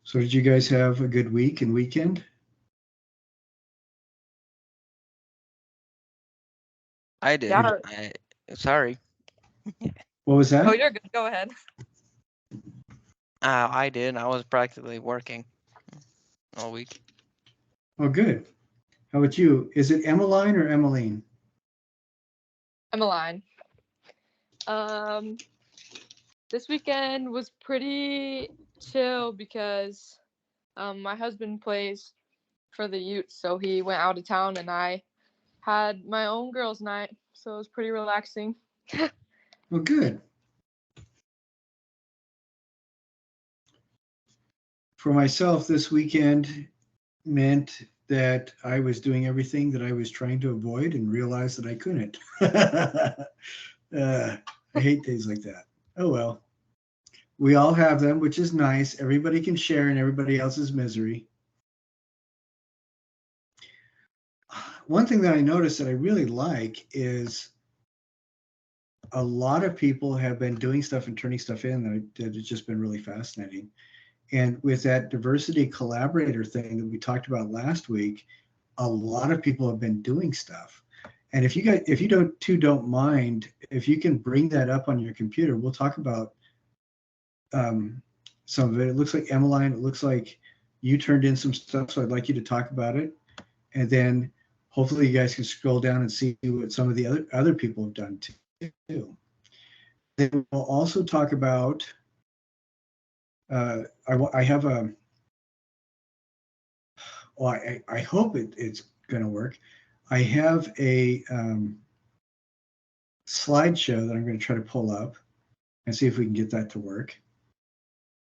So did you guys have a good week and weekend? I did. Yeah. Sorry. What was that? Oh, you're good. Go ahead. I did. I was practically working all week. Oh, good. How about you? Is it Emmeline or Emmeline? Emmeline. This weekend was pretty chill because my husband plays for the Utes, so he went out of town and I had my own girls' night, so it was pretty relaxing. Oh, good. For myself, this weekend meant that I was doing everything that I was trying to avoid and realized that I couldn't. I hate days like that. Oh, well. We all have them, which is nice. Everybody can share in everybody else's misery. One thing that I noticed that I really like is a lot of people have been doing stuff and turning stuff in that has just been really fascinating. And with that diversity collaborator thing that we talked about last week, a lot of people have been doing stuff. And if you don't mind, if you can bring that up on your computer, we'll talk about some of it. It looks like Emmeline, it looks like you turned in some stuff, so I'd like you to talk about it. And then hopefully you guys can scroll down and see what some of the other people have done too. Then we'll also talk about, I have a, well, I hope it's going to work. I have a slideshow that I'm going to try to pull up and see if we can get that to work,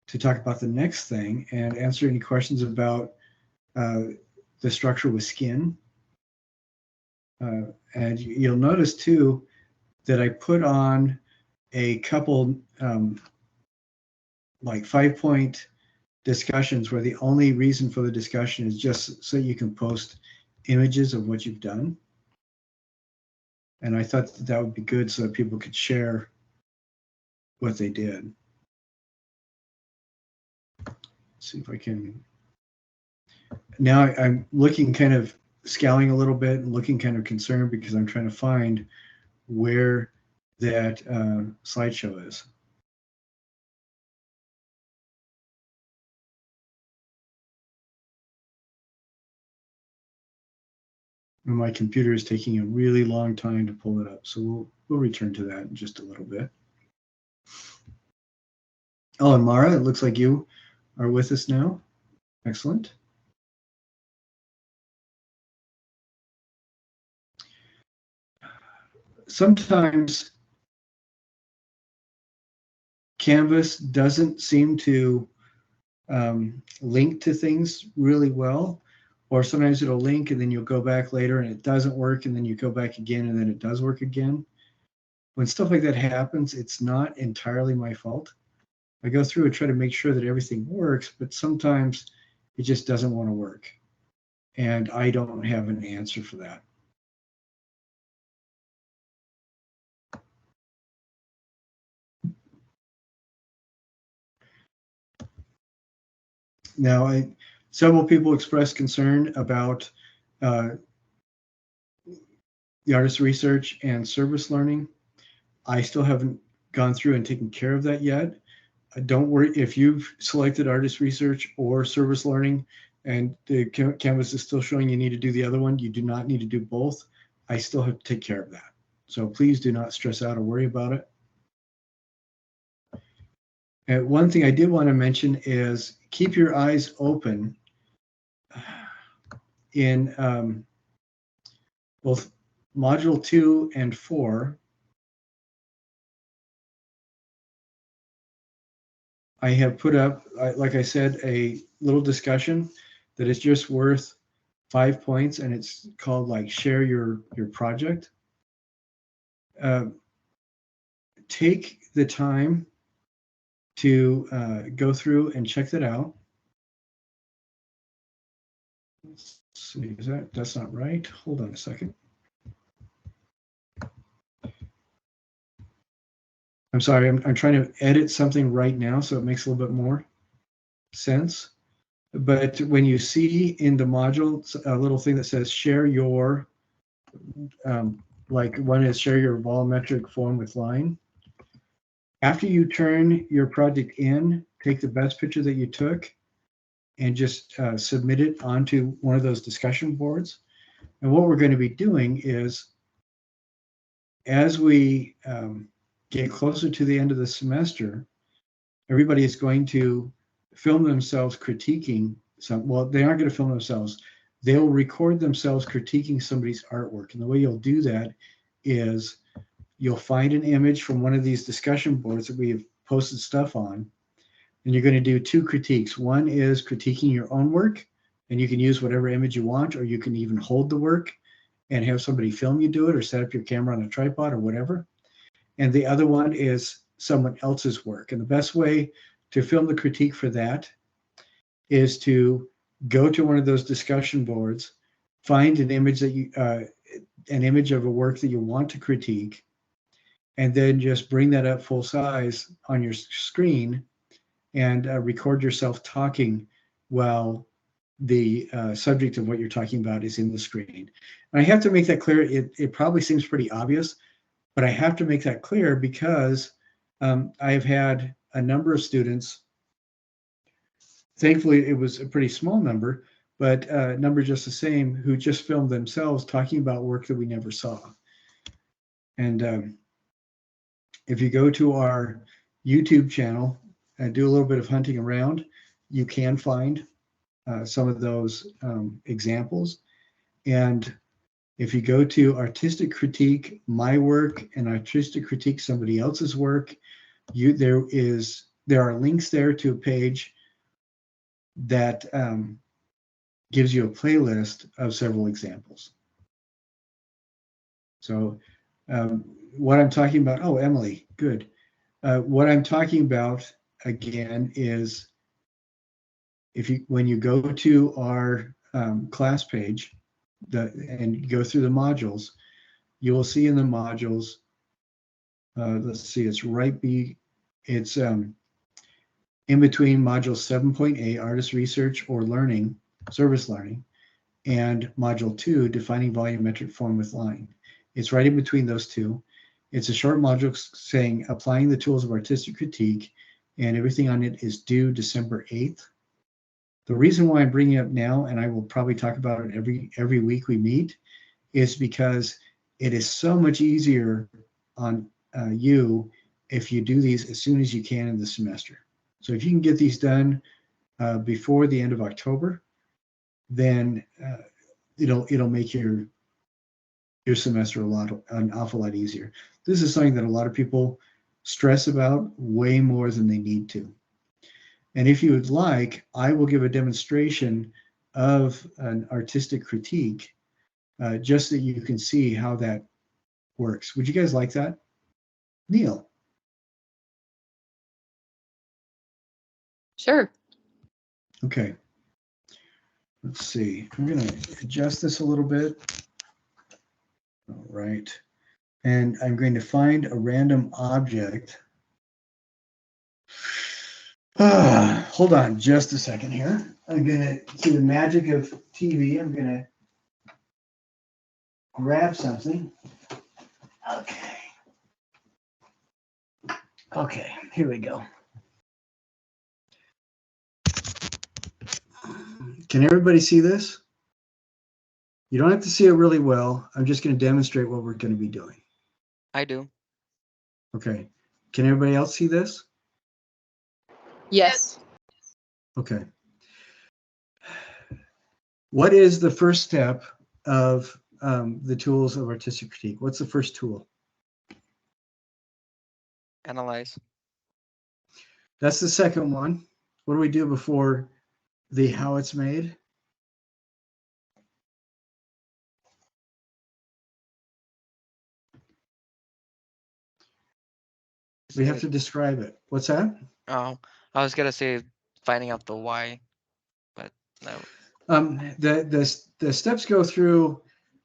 to talk about the next thing and answer any questions about the structure with skin. And you'll notice too that I put on a couple like 5-point discussions where the only reason for the discussion is just so you can post images of what you've done. And I thought that would be good so that people could share what they did. Let's see if I can. Now I'm looking kind of scowling a little bit and looking kind of concerned because I'm trying to find where that slideshow is. And my computer is taking a really long time to pull it up, so we'll return to that in just a little bit. Oh, and Mara, it looks like you are with us now. Excellent. Sometimes Canvas doesn't seem to link to things really well, or sometimes it'll link and then you'll go back later and it doesn't work, and then you go back again and then it does work again. When stuff like that happens, it's not entirely my fault. I go through and try to make sure that everything works, but sometimes it just doesn't want to work. And I don't have an answer for that. Now, several people expressed concern about the artist research and service learning. I still haven't gone through and taken care of that yet. Don't worry if you've selected artist research or service learning and the Canvas is still showing you need to do the other one. You do not need to do both. I still have to take care of that. So please do not stress out or worry about it. And one thing I did want to mention is keep your eyes open in both Module 2 and 4. I have put up, like I said, a little discussion that is just worth 5 points, and it's called like share your project. Take the time to go through and check that out. Let's see, that's not right? Hold on a second. I'm sorry, I'm trying to edit something right now so it makes a little bit more sense. But when you see in the module a little thing that says share your, like one is share your volumetric form with line. After you turn your project in, take the best picture that you took and just submit it onto one of those discussion boards. And what we're going to be doing is, as we get closer to the end of the semester, everybody is going to film themselves critiquing some, well, they aren't going to film themselves. They'll record themselves critiquing somebody's artwork. And the way you'll do that is you'll find an image from one of these discussion boards that we've posted stuff on, and you're going to do two critiques. One is critiquing your own work, and you can use whatever image you want, or you can even hold the work and have somebody film you do it, or set up your camera on a tripod or whatever. And the other one is someone else's work. And the best way to film the critique for that is to go to one of those discussion boards, find an image that you, an image of a work that you want to critique, and then just bring that up full size on your screen and record yourself talking while the subject of what you're talking about is in the screen. And I have to make that clear. It probably seems pretty obvious, but I have to make that clear because I've had a number of students, thankfully it was a pretty small number, but a number just the same, who just filmed themselves talking about work that we never saw. And if you go to our YouTube channel and do a little bit of hunting around, you can find some of those examples. And if you go to artistic critique my work and artistic critique somebody else's work, there are links there to a page that gives you a playlist of several examples. So what I'm talking about, oh, Emily, good. What I'm talking about again is when you go to our class page and go through the modules, you will see in the modules, let's see, it's in between module 7.8, artist research or learning, service learning, and module 2, defining volumetric form with line. It's right in between those two. It's a short module saying applying the tools of artistic critique, and everything on it is due December 8th. The reason why I'm bringing it up now, and I will probably talk about it every week we meet, is because it is so much easier on you if you do these as soon as you can in the semester. So if you can get these done before the end of October, then it'll make your semester an awful lot easier. This is something that a lot of people stress about way more than they need to. And if you would like, I will give a demonstration of an artistic critique just so you can see how that works. Would you guys like that? Neil? Sure. Okay. Let's see. I'm going to adjust this a little bit. All right. And I'm going to find a random object. Hold on just a second here. I'm going to, through the magic of TV, I'm going to grab something. Okay, here we go. Can everybody see this? You don't have to see it really well. I'm just going to demonstrate what we're going to be doing. I do. Okay. Can everybody else see this? Yes. Okay. What is the first step of the tools of artistic critique? What's the first tool? Analyze. That's the second one. What do we do before the how it's made? We have to describe it. What's that? Oh, I was gonna say finding out the why, but no. The steps go through.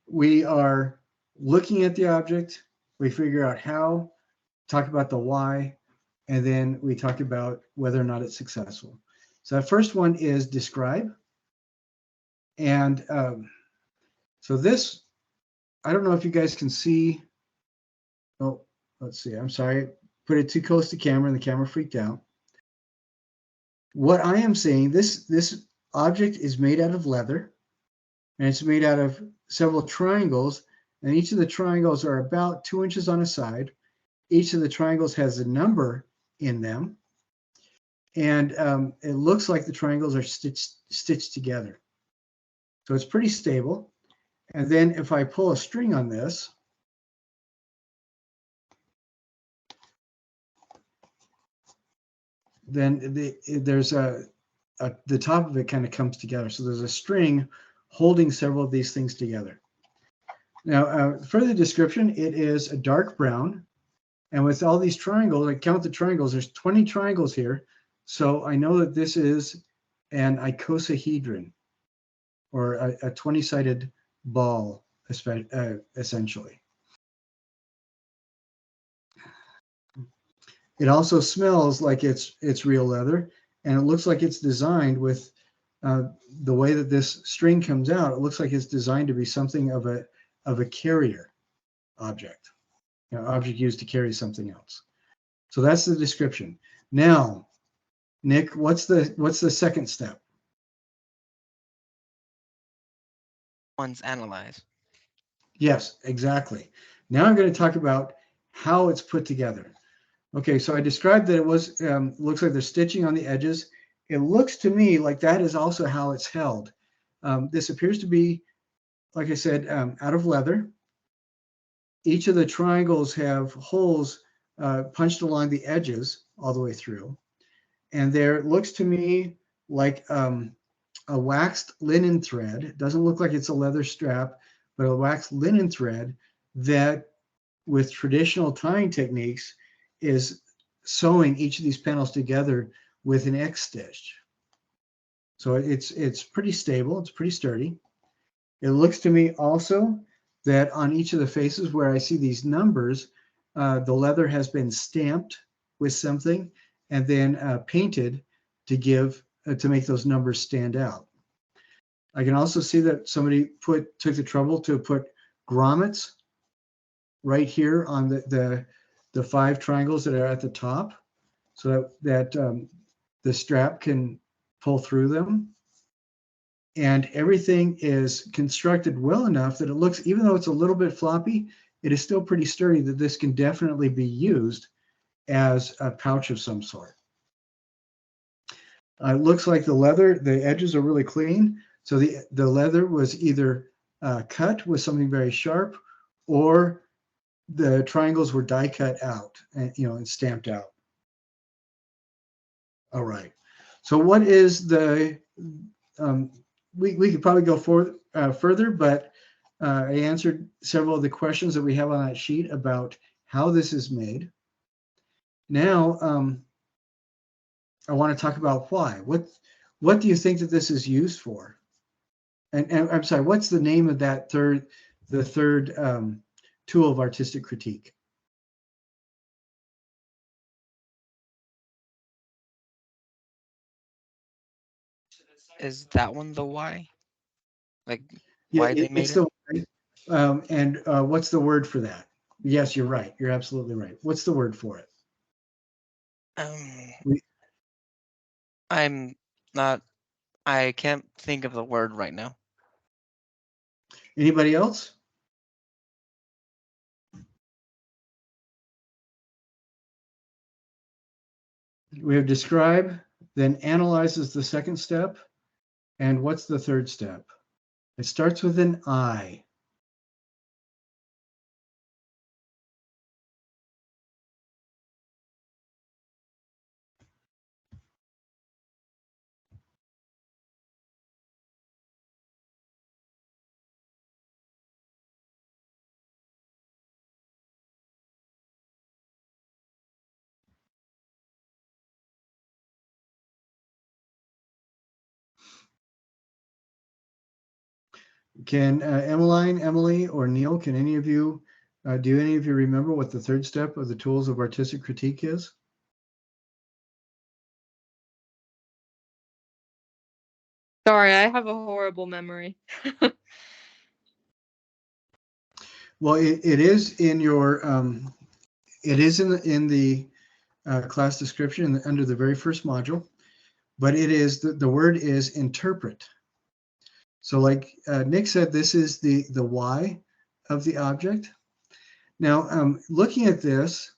We are looking at the object. We figure out how, talk about the why, and then we talk about whether or not it's successful. So that first one is describe. And so this, I don't know if you guys can see. Oh, let's see. I'm sorry. Put it too close to camera and the camera freaked out. What I am saying, this object is made out of leather, and it's made out of several triangles, and each of the triangles are about 2 inches on a side. Each of the triangles has a number in them, and it looks like the triangles are stitched together. So it's pretty stable. And then if I pull a string on this, then there's the top of it kind of comes together. So there's a string holding several of these things together. Now, further description, it is a dark brown. And with all these triangles, I count the triangles, there's 20 triangles here. So I know that this is an icosahedron, or a 20-sided ball, essentially. It also smells like it's real leather, and it looks like it's designed with the way that this string comes out. It looks like it's designed to be something of a carrier object, object used to carry something else. So that's the description. Now, Nick, what's the second step? One's analyze. Yes, exactly. Now I'm going to talk about how it's put together. Okay, so I described that it was looks like there's stitching on the edges. It looks to me like that is also how it's held. This appears to be, like I said, out of leather. Each of the triangles have holes punched along the edges all the way through. And there looks to me like a waxed linen thread. It doesn't look like it's a leather strap, but a waxed linen thread that, with traditional tying techniques, is sewing each of these panels together with an X stitch. So it's pretty stable. It's pretty sturdy. It looks to me also that on each of the faces where I see these numbers, the leather has been stamped with something and then painted to make those numbers stand out. I can also see that somebody took the trouble to put grommets right here on the 5 triangles that are at the top, so that the strap can pull through them. And everything is constructed well enough that it looks, even though it's a little bit floppy, it is still pretty sturdy, that this can definitely be used as a pouch of some sort. It looks like the edges are really clean. So the leather was either cut with something very sharp, or the triangles were die cut out and stamped out. All right. So what is the we could probably go further, but I answered several of the questions that we have on that sheet about how this is made. Now, I want to talk about why. What do you think that this is used for? And I'm sorry, what's the name of that third tool of artistic critique? Is that one the why? Like Yeah, why they made it's it? and what's the word for that? Yes, you're right. You're absolutely right. What's the word for it? I'm not. I can't think of the word right now. Anybody else? We have describe, then analyze is the second step. And what's the third step? It starts with an I. Can Emily, or Neil, can any of you, do any of you remember what the third step of the tools of artistic critique is? Sorry, I have a horrible memory. Well, it is in your it is in the class description under the very first module, but it is the word is interpret. So like Nick said, this is the why of the object. Now, looking at this,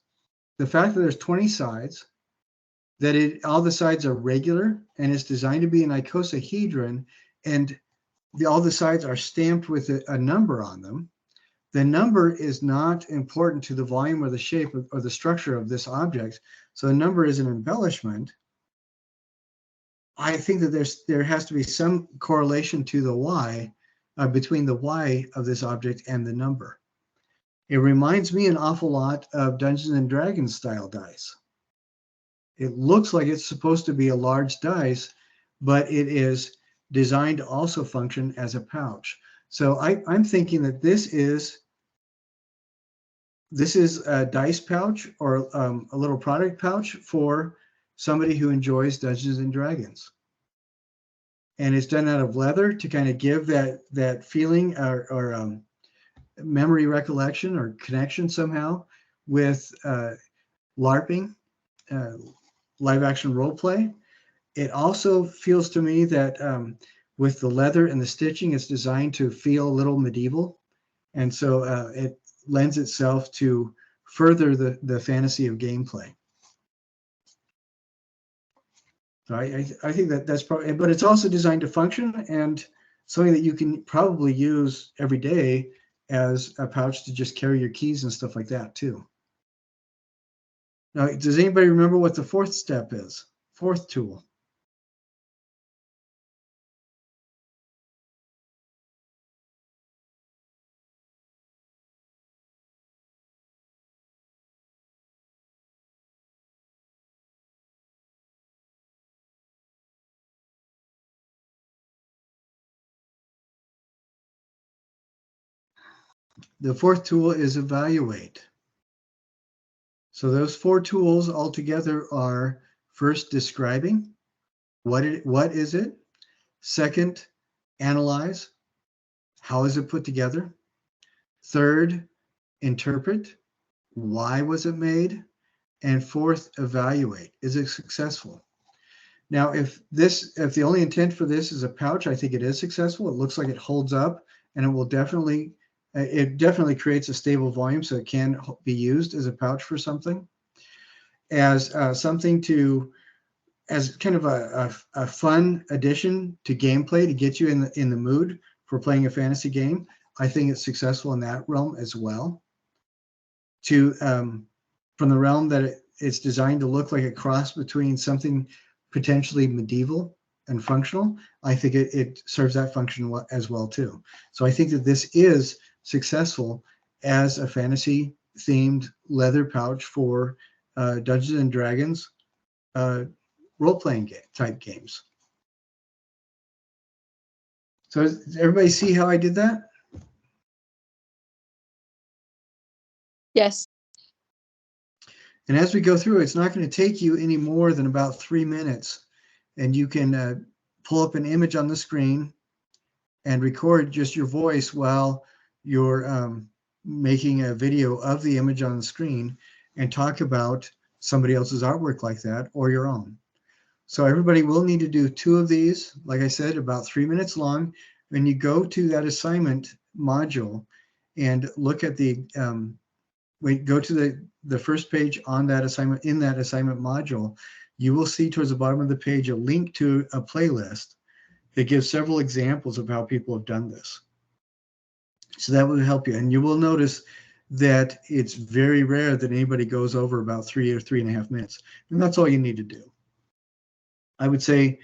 the fact that there's 20 sides, that all the sides are regular and it's designed to be an icosahedron, and all the sides are stamped with a number on them. The number is not important to the volume or the shape or the structure of this object. So the number is an embellishment. I think that there has to be some correlation to the y, between the y of this object and the number. It reminds me an awful lot of Dungeons and Dragons style dice. It looks like it's supposed to be a large dice, but it is designed to also function as a pouch. So I'm thinking that this is a dice pouch or a little product pouch for somebody who enjoys Dungeons and Dragons. And it's done out of leather to kind of give that feeling or memory recollection or connection somehow with LARPing, live action role play. It also feels to me that with the leather and the stitching, it's designed to feel a little medieval. And so it lends itself to further the fantasy of gameplay. So I think that's probably, but it's also designed to function and something that you can probably use every day as a pouch to just carry your keys and stuff like that too. Now, does anybody remember what the fourth step is? Fourth tool. The fourth tool is evaluate. So those four tools altogether are first describing what is it. Second, analyze. How is it put together? Third, interpret. Why was it made? And fourth, evaluate. Is it successful? Now, if the only intent for this is a pouch, I think it is successful. It looks like it holds up, and it definitely creates a stable volume, so it can be used as a pouch for something, as something as kind of a fun addition to gameplay to get you in the mood for playing a fantasy game. I think it's successful in that realm as well. From the realm that it's designed to look like a cross between something potentially medieval and functional, I think it serves that function as well too. So I think that this is successful as a fantasy themed leather pouch for Dungeons and Dragons role-playing type games. So does everybody see how I did that? Yes. And as we go through, it's not going to take you any more than about 3 minutes. And you can pull up an image on the screen and record just your voice while you're making a video of the image on the screen and talk about somebody else's artwork like that or your own. So everybody will need to do 2 of these, like I said, about 3 minutes long. When you go to that assignment module and look at go to the first page on that assignment, in that assignment module, you will see towards the bottom of the page a link to a playlist that gives several examples of how people have done this. So that will help you. And you will notice that it's very rare that anybody goes over about 3 or 3.5 minutes. And that's all you need to do. I would say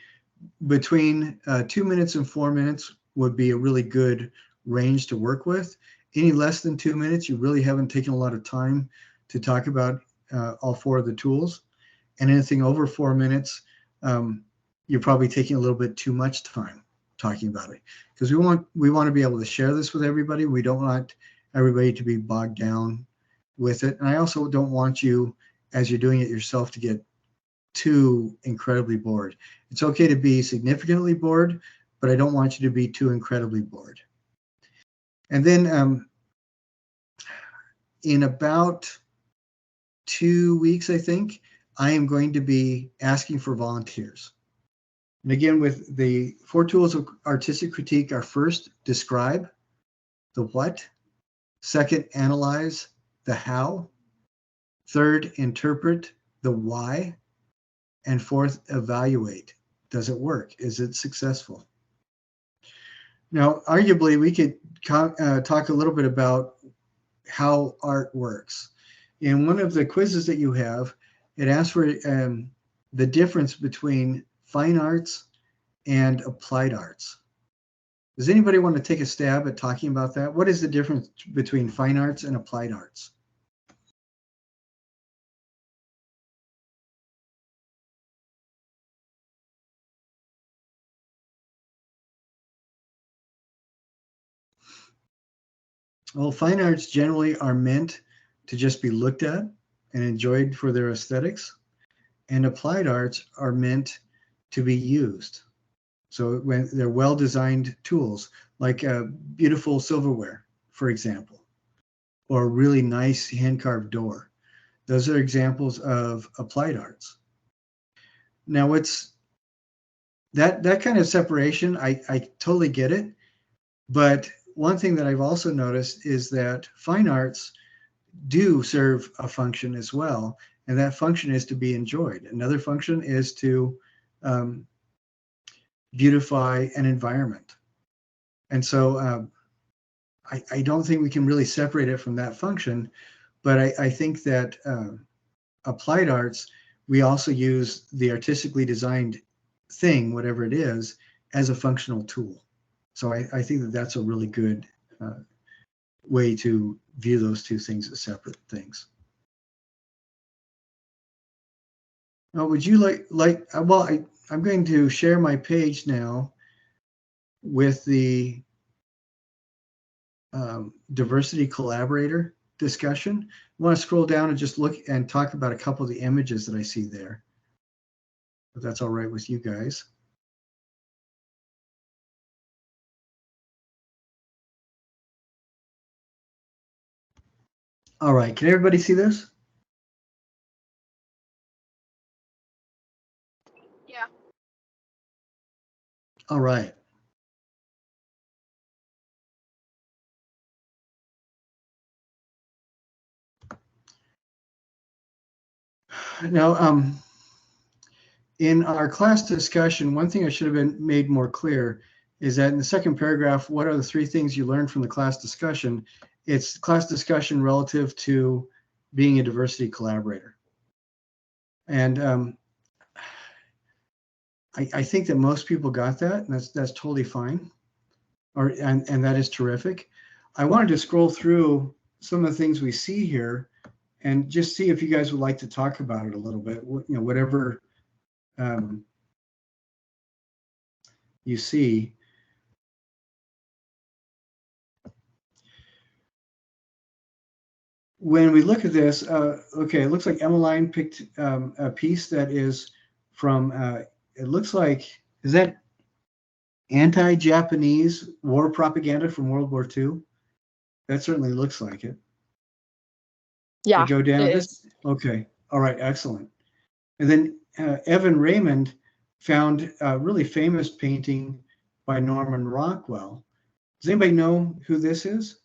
between 2 minutes and 4 minutes would be a really good range to work with. Any less than 2 minutes, you really haven't taken a lot of time to talk about all 4 of the tools. And anything over 4 minutes, you're probably taking a little bit too much time talking about it, because we want to be able to share this with everybody. We don't want everybody to be bogged down with it. And I also don't want you, as you're doing it yourself, to get too incredibly bored. It's okay to be significantly bored, but I don't want you to be too incredibly bored. And then in about 2 weeks, I think, I am going to be asking for volunteers. And again, with the 4 tools of artistic critique are: first, describe the what; second, analyze the how; third, interpret the why; and fourth, evaluate. Does it work? Is it successful? Now, arguably, we could talk a little bit about how art works. In one of the quizzes that you have, it asks for the difference between fine arts and applied arts. Does anybody want to take a stab at talking about that? What is the difference between fine arts and applied arts? Well, fine arts generally are meant to just be looked at and enjoyed for their aesthetics, and applied arts are meant to be used. So when they're well-designed tools, like beautiful silverware, for example, or a really nice hand-carved door. Those are examples of applied arts. Now, what's that kind of separation, I totally get it. But one thing that I've also noticed is that fine arts do serve a function as well, and that function is to be enjoyed. Another function is to beautify an environment. And so I don't think we can really separate it from that function, but I think that applied arts, we also use the artistically designed thing, whatever it is, as a functional tool. So I think that that's a really good way to view those two things as separate things. Now, would you well, I'm going to share my page now with the Diversity Collaborator discussion. I want to scroll down and just look and talk about a couple of the images that I see there, if that's all right with you guys. All right, can everybody see this? Yeah. All right. Now, in our class discussion, one thing I should have been made more clear is that in the second paragraph, what are the 3 things you learned from the class discussion? It's class discussion relative to being a diversity collaborator. And I think that most people got that, and that's totally fine, and that is terrific. I wanted to scroll through some of the things we see here and just see if you guys would like to talk about it a little bit, whatever you see. When we look at this, okay, it looks like Emmeline picked a piece that is from, it looks like, is that anti-Japanese war propaganda from World War II? That certainly looks like it. Yeah, go down it this. is. Okay, all right, excellent. And then Evan Raymond found a really famous painting by Norman Rockwell. Does anybody know who this is?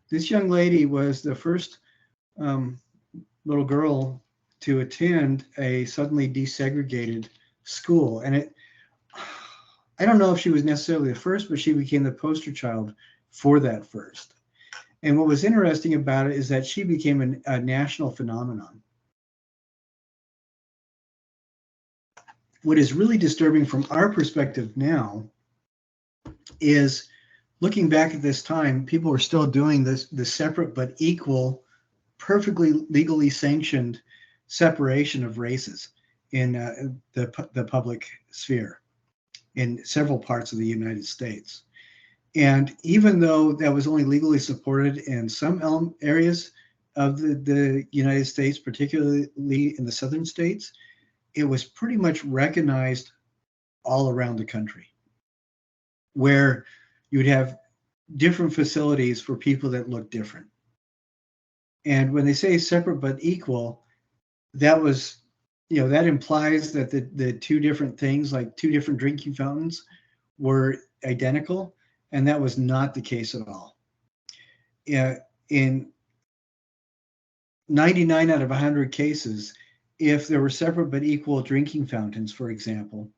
This young lady was the first little girl to attend a suddenly desegregated school. And I don't know if she was necessarily the first, but she became the poster child for that first. And what was interesting about it is that she became a national phenomenon. What is really disturbing from our perspective now is looking back at this time, people were still doing this separate but equal, perfectly legally sanctioned separation of races in the public sphere in several parts of the United States. And even though that was only legally supported in some areas, of the United States, particularly in the southern states, it was pretty much recognized all around the country, where you would have different facilities for people that look different. And when they say separate but equal, that was, that implies that the two different things, like two different drinking fountains, were identical, and that was not the case at all. In 99 out of 100 cases, if there were separate but equal drinking fountains, for example,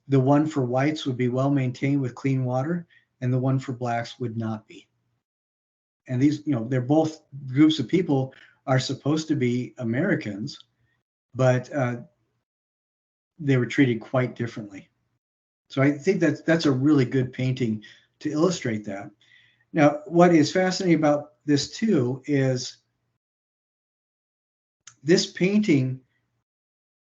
the one for whites would be well maintained with clean water, and the one for blacks would not be. And these, they're both groups of people are supposed to be Americans, but they were treated quite differently. So I think that's a really good painting to illustrate that. Now, what is fascinating about this too is this painting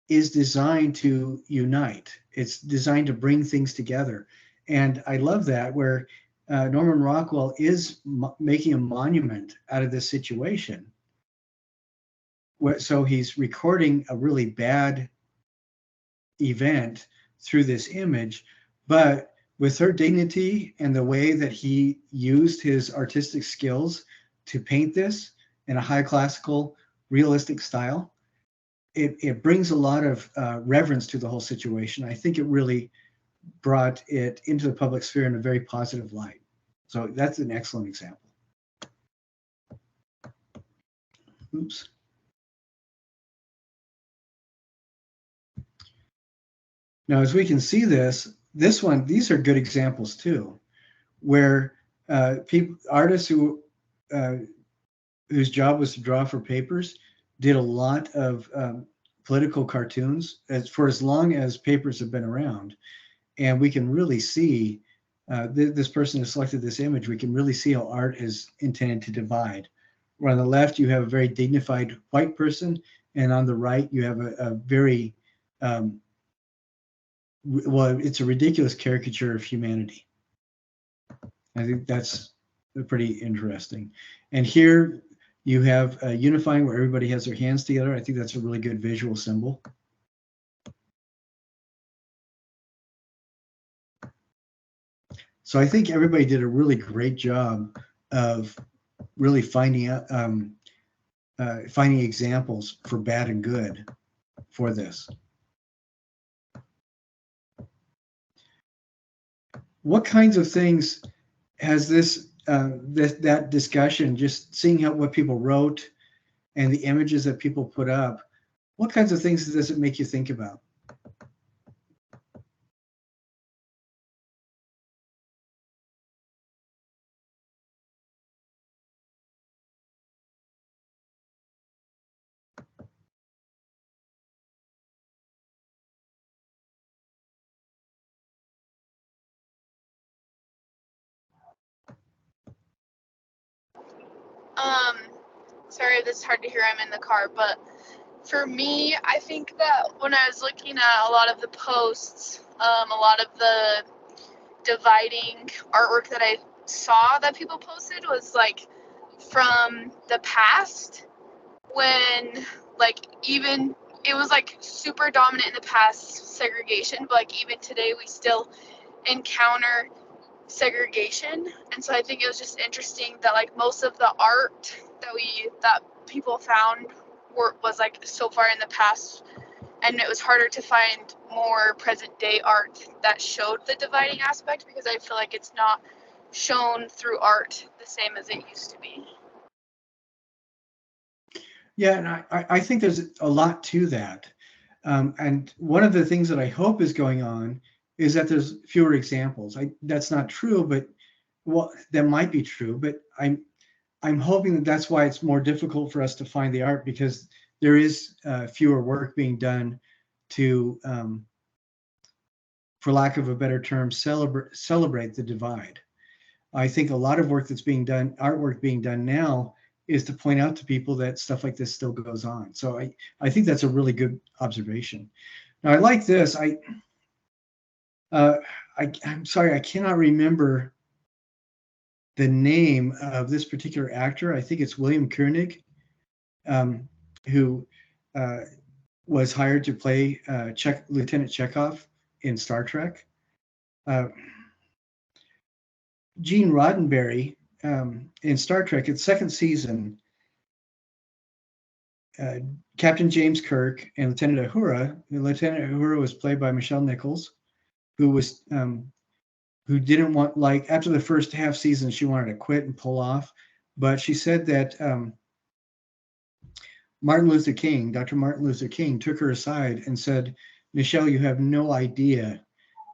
is designed to unite. It's designed to bring things together. And I love that, where Norman Rockwell is making a monument out of this situation. So he's recording a really bad event through this image, but with her dignity and the way that he used his artistic skills to paint this in a high classical, realistic style, it brings a lot of reverence to the whole situation. I think it really brought it into the public sphere in a very positive light. So that's an excellent example. Oops. Now, as we can see this one, these are good examples too, where artists whose job was to draw for papers did a lot of political cartoons for as long as papers have been around. And we can really see, this person has selected this image, we can really see how art is intended to divide. Where on the left, you have a very dignified white person, and on the right, you have a very, well, it's a ridiculous caricature of humanity. I think that's pretty interesting. And here you have unifying, where everybody has their hands together. I think that's a really good visual symbol. So I think everybody did a really great job of really finding examples for bad and good for this. What kinds of things has that discussion, just seeing what people wrote and the images that people put up, what kinds of things does it make you think about? Sorry if this is hard to hear, I'm in the car, but for me, I think that when I was looking at a lot of the posts, a lot of the dividing artwork that I saw that people posted was like from the past, when like even it was like super dominant in the past, segregation, but like even today we still encounter segregation. And so I think it was just interesting that like most of the art that people found was like so far in the past, and it was harder to find more present day art that showed the dividing aspect, because I feel like it's not shown through art the same as it used to be. Yeah, and I think there's a lot to that. And one of the things that I hope is going on is that there's fewer examples. That's not true, but well, that might be true, but I'm hoping that that's why it's more difficult for us to find the art, because there is fewer work being done to, for lack of a better term, celebrate the divide. I think a lot of work that's being done, artwork being done now, is to point out to people that stuff like this still goes on. So I think that's a really good observation. Now, I like this. I'm sorry, I cannot remember the name of this particular actor. I think it's William Koenig. who was hired to play Lieutenant Chekhov in Star Trek. Gene Roddenberry in Star Trek, its second season, Captain James Kirk and Lieutenant Uhura. Lieutenant Uhura was played by Michelle Nichols, who was who didn't want, like, after the first half season, she wanted to quit and pull off, but she said that Martin Luther King, Dr. Martin Luther King, took her aside and said, "Michelle, you have no idea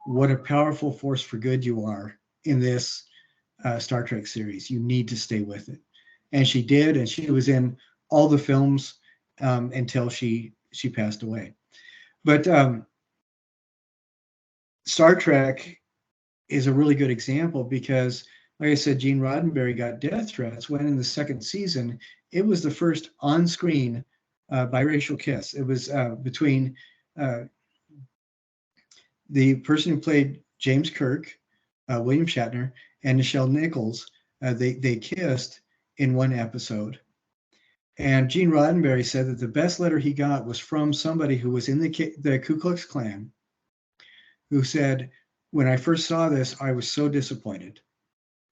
what a powerful force for good you are in this Star Trek series. You need to stay with it." And she did, and she was in all the films until she passed away. But Star Trek is a really good example because, like I said, Gene Roddenberry got death threats when in the second season, it was the first on-screen biracial kiss. It was between the person who played James Kirk, William Shatner, and Nichelle Nichols. They kissed in one episode. And Gene Roddenberry said that the best letter he got was from somebody who was in the Ku Klux Klan, who said, "When I first saw this, I was so disappointed.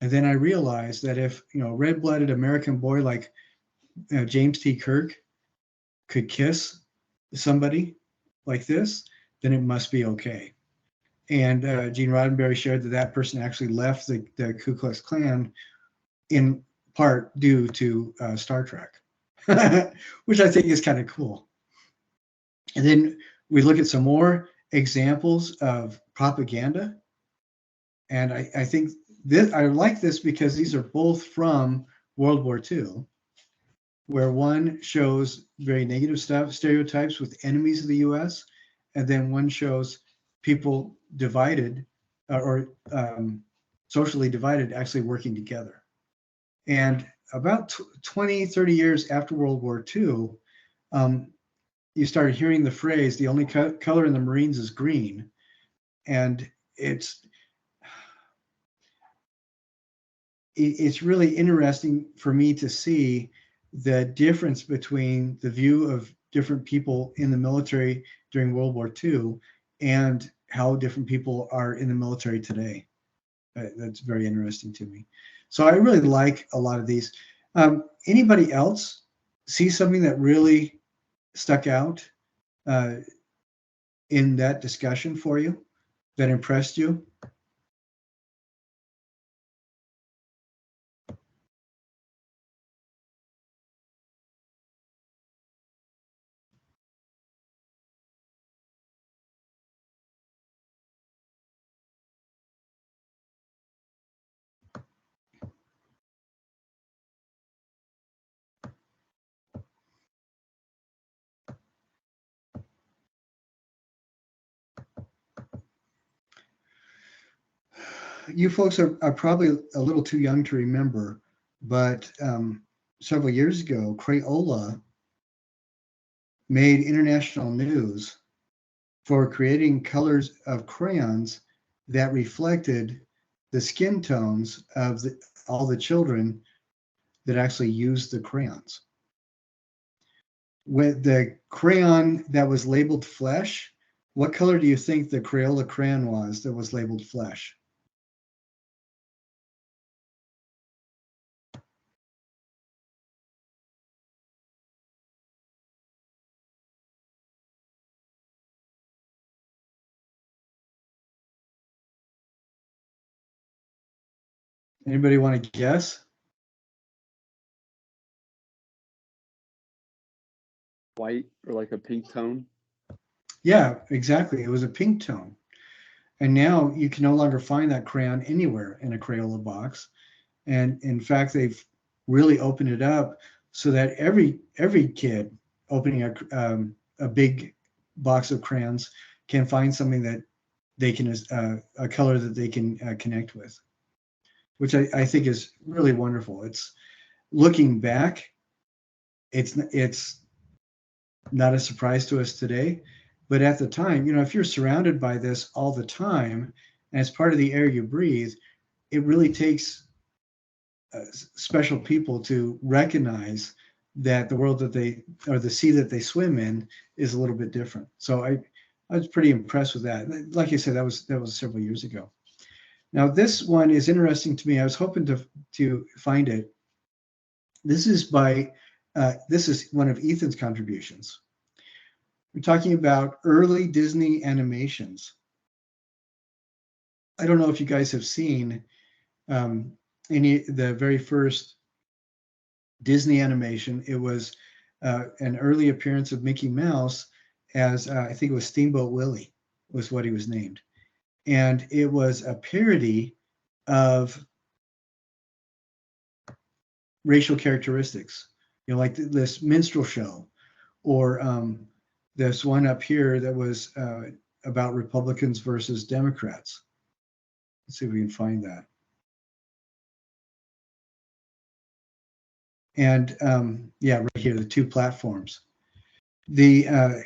And then I realized that if, a red-blooded American boy like James T. Kirk could kiss somebody like this, then it must be okay." And Gene Roddenberry shared that person actually left the Ku Klux Klan in part due to Star Trek, which I think is kind of cool. And then we look at some more examples of propaganda. And I think I like this because these are both from World War II, where one shows very negative stuff, stereotypes with enemies of the US, and then one shows people divided or socially divided actually working together. And about 20, 30 years after World War II, you started hearing the phrase, "the only color in the Marines is green." And it's really interesting for me to see the difference between the view of different people in the military during World War II and how different people are in the military today. That's very interesting to me. So I really like a lot of these. Anybody else see something that really stuck out in that discussion for you, that impressed you? You folks are probably a little too young to remember, but several years ago, Crayola made international news for creating colors of crayons that reflected the skin tones of all the children that actually used the crayons. With the crayon that was labeled flesh, what color do you think the Crayola crayon was that was labeled flesh? Anybody want to guess? White, or like a pink tone? Yeah, exactly. It was a pink tone. And now you can no longer find that crayon anywhere in a Crayola box. And in fact, they've really opened it up so that every kid opening a big box of crayons can find something that they can, a color that they can connect with, which I think is really wonderful. It's, looking back, it's not a surprise to us today, but at the time, if you're surrounded by this all the time and it's part of the air you breathe, it really takes special people to recognize that the world that they, or the sea that they swim in, is a little bit different. So I was pretty impressed with that. Like I said, that was several years ago. Now this one is interesting to me. I was hoping to find it. This is by this is one of Ethan's contributions. We're talking about early Disney animations. I don't know if you guys have seen the very first Disney animation. It was an early appearance of Mickey Mouse as I think it was Steamboat Willie was what he was named, and it was a parody of racial characteristics. You know, like this minstrel show, or this one up here that was about Republicans versus Democrats. Let's see if we can find that. And yeah, right here, the two platforms. The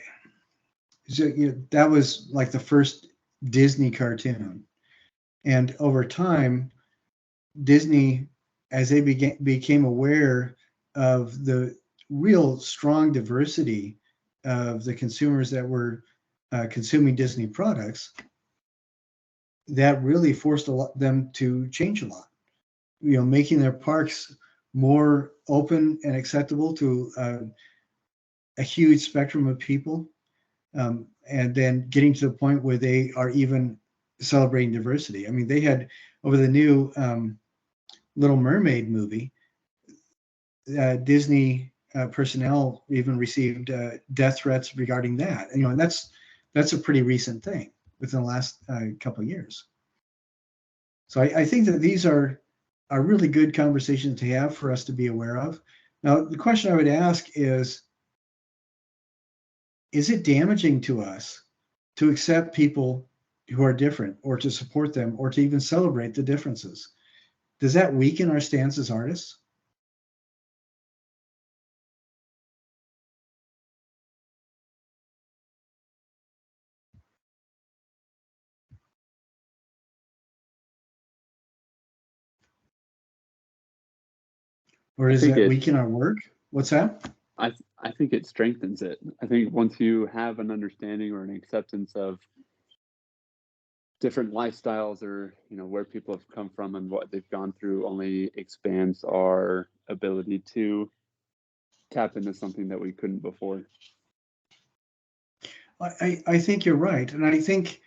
so, you know, that was like the first Disney cartoon, and over time, Disney, as they became aware of the real strong diversity of the consumers that were consuming Disney products, that really forced them to change a lot. You know, making their parks more open and acceptable to a huge spectrum of people, and then getting to the point where they are even celebrating diversity. I mean, they had, over the new Little Mermaid movie, Disney personnel even received death threats regarding that. And, you know, and that's a pretty recent thing within the last couple of years. So I think that these are really good conversations to have for us to be aware of. Now, the question I would ask is it damaging to us to accept people who are different, or to support them, or to even celebrate the differences? Does that weaken our stance as artists? Or does that weaken our work? What's that? I think it strengthens it. I think once you have an understanding or an acceptance of different lifestyles, or, you know, where people have come from and what they've gone through, only expands our ability to tap into something that we couldn't before. I think you're right. And I think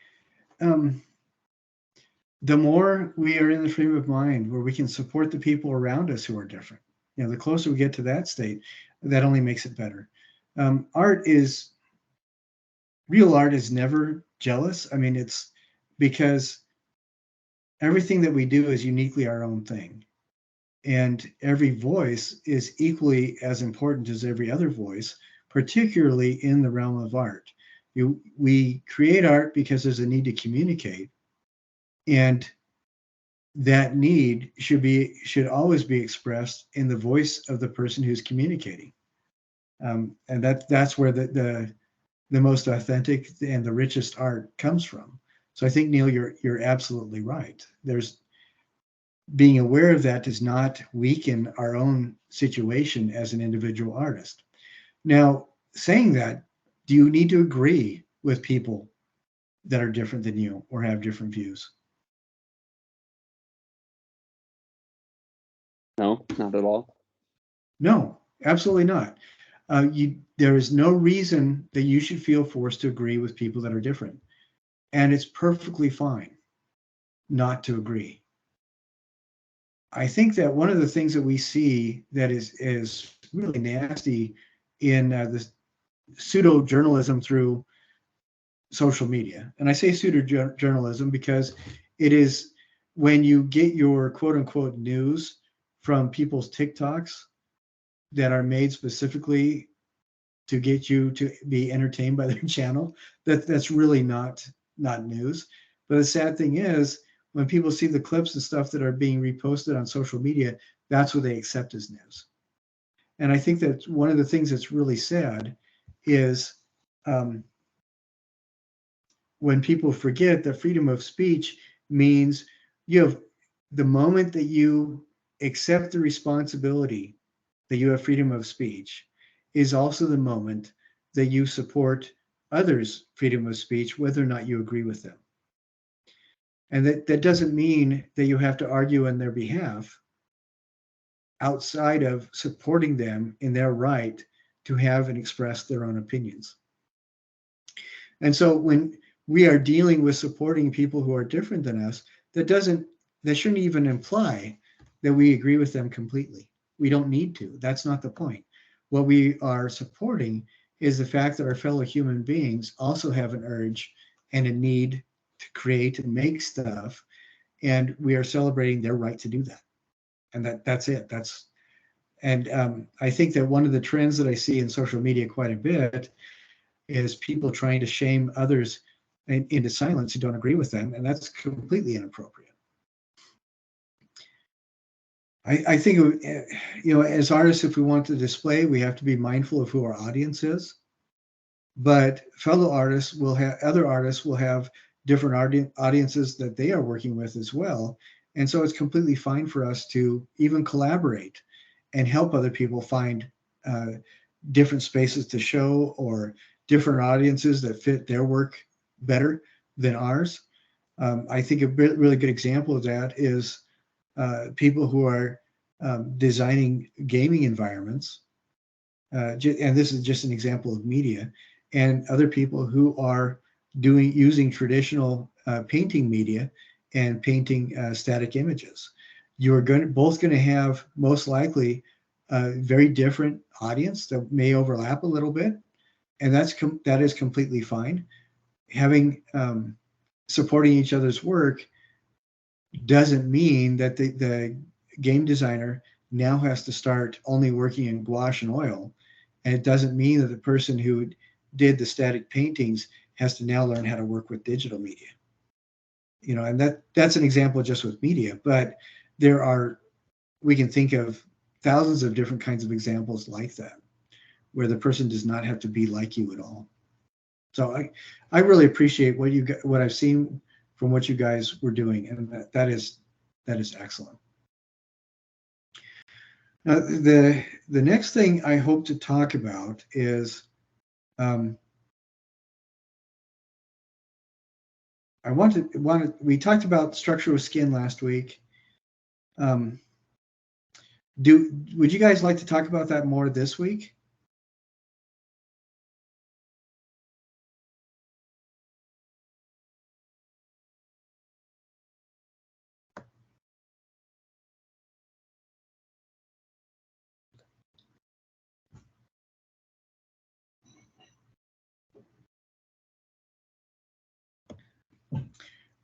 the more we are in the frame of mind where we can support the people around us who are different, you know, the closer we get to that state, that only makes it better. Real art is never jealous. I mean, it's because everything that we do is uniquely our own thing. And every voice is equally as important as every other voice, particularly in the realm of art. We create art because there's a need to communicate, and that need should always be expressed in the voice of the person who's communicating, and that's where the most authentic and the richest art comes from. So I think, Neil, you're absolutely right. There's being aware of that does not weaken our own situation as an individual artist. Now, saying that, do you need to agree with people that are different than you or have different views? No, not at all. No, absolutely not. There is no reason that you should feel forced to agree with people that are different. And it's perfectly fine not to agree. I think that one of the things that we see that is really nasty in the pseudo journalism through social media, and I say pseudo journalism because it is when you get your quote unquote news from people's TikToks that are made specifically to get you to be entertained by their channel, that's really not news. But the sad thing is, when people see the clips and stuff that are being reposted on social media, that's what they accept as news. And I think that one of the things that's really sad is when people forget that freedom of speech means you have the moment that you accept the responsibility that you have freedom of speech is also the moment that you support others' freedom of speech, whether or not you agree with them. And that doesn't mean that you have to argue on their behalf outside of supporting them in their right to have and express their own opinions. And so when we are dealing with supporting people who are different than us, that shouldn't even imply that we agree with them completely. We don't need to. That's not the point. What we are supporting is the fact that our fellow human beings also have an urge and a need to create and make stuff, and we are celebrating their right to do that. And that's it. I think that one of the trends that I see in social media quite a bit is people trying to shame others into silence who don't agree with them, and that's completely inappropriate. I think, as artists, if we want to display, we have to be mindful of who our audience is. But fellow artists other artists will have different audiences that they are working with as well. And so it's completely fine for us to even collaborate and help other people find different spaces to show or different audiences that fit their work better than ours. I think a really good example of that is people who are designing gaming environments, and this is just an example of media, and other people who are using traditional painting media and painting static images. You're both going to have most likely a very different audience that may overlap a little bit, and that is completely fine. Having supporting each other's work doesn't mean that the game designer now has to start only working in gouache and oil, and it doesn't mean that the person who did the static paintings has to now learn how to work with digital media. And that's an example just with media, but we can think of thousands of different kinds of examples like that, where the person does not have to be like you at all. So I really appreciate what I've seen from what you guys were doing, and that is excellent. Now, the next thing I hope to talk about is we talked about structure with skin last week. Would you guys like to talk about that more this week?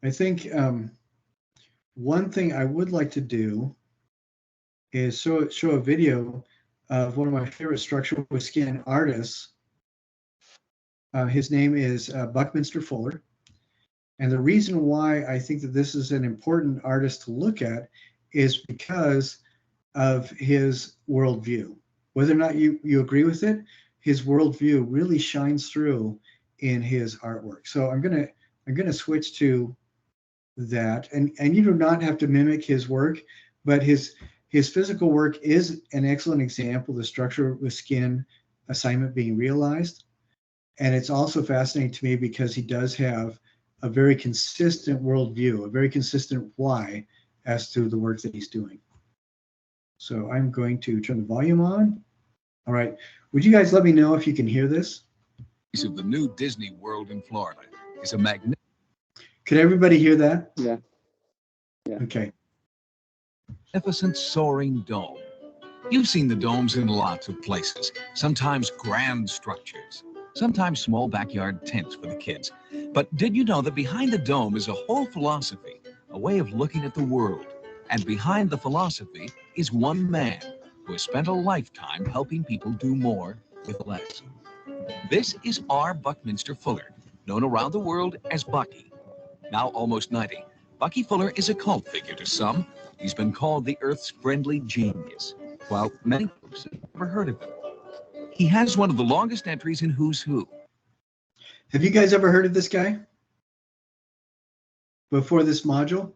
I think one thing I would like to do is show a video of one of my favorite structure with skin artists. His name is Buckminster Fuller. And the reason why I think that this is an important artist to look at is because of his worldview. Whether or not you agree with it, his worldview really shines through in his artwork. So I'm gonna switch to that, and you do not have to mimic his work, but his physical work is an excellent example of the structure with skin assignment being realized. And it's also fascinating to me because he does have a very consistent worldview, a very consistent why as to the work that he's doing. So I'm going to turn the volume on. All right. Would you guys let me know if you can hear this? Of the new Disney World in Florida is a magnificent. Could everybody hear that? Yeah. Okay. Magnificent soaring dome. You've seen the domes in lots of places, sometimes grand structures, sometimes small backyard tents for the kids. But did you know that behind the dome is a whole philosophy, a way of looking at the world? And behind the philosophy is one man who has spent a lifetime helping people do more with less. This is R. Buckminster Fuller, known around the world as Bucky. Now almost 90, Bucky Fuller is a cult figure to some. He's been called the Earth's friendly genius, while many folks have never heard of him. He has one of the longest entries in Who's Who. Have you guys ever heard of this guy before this module?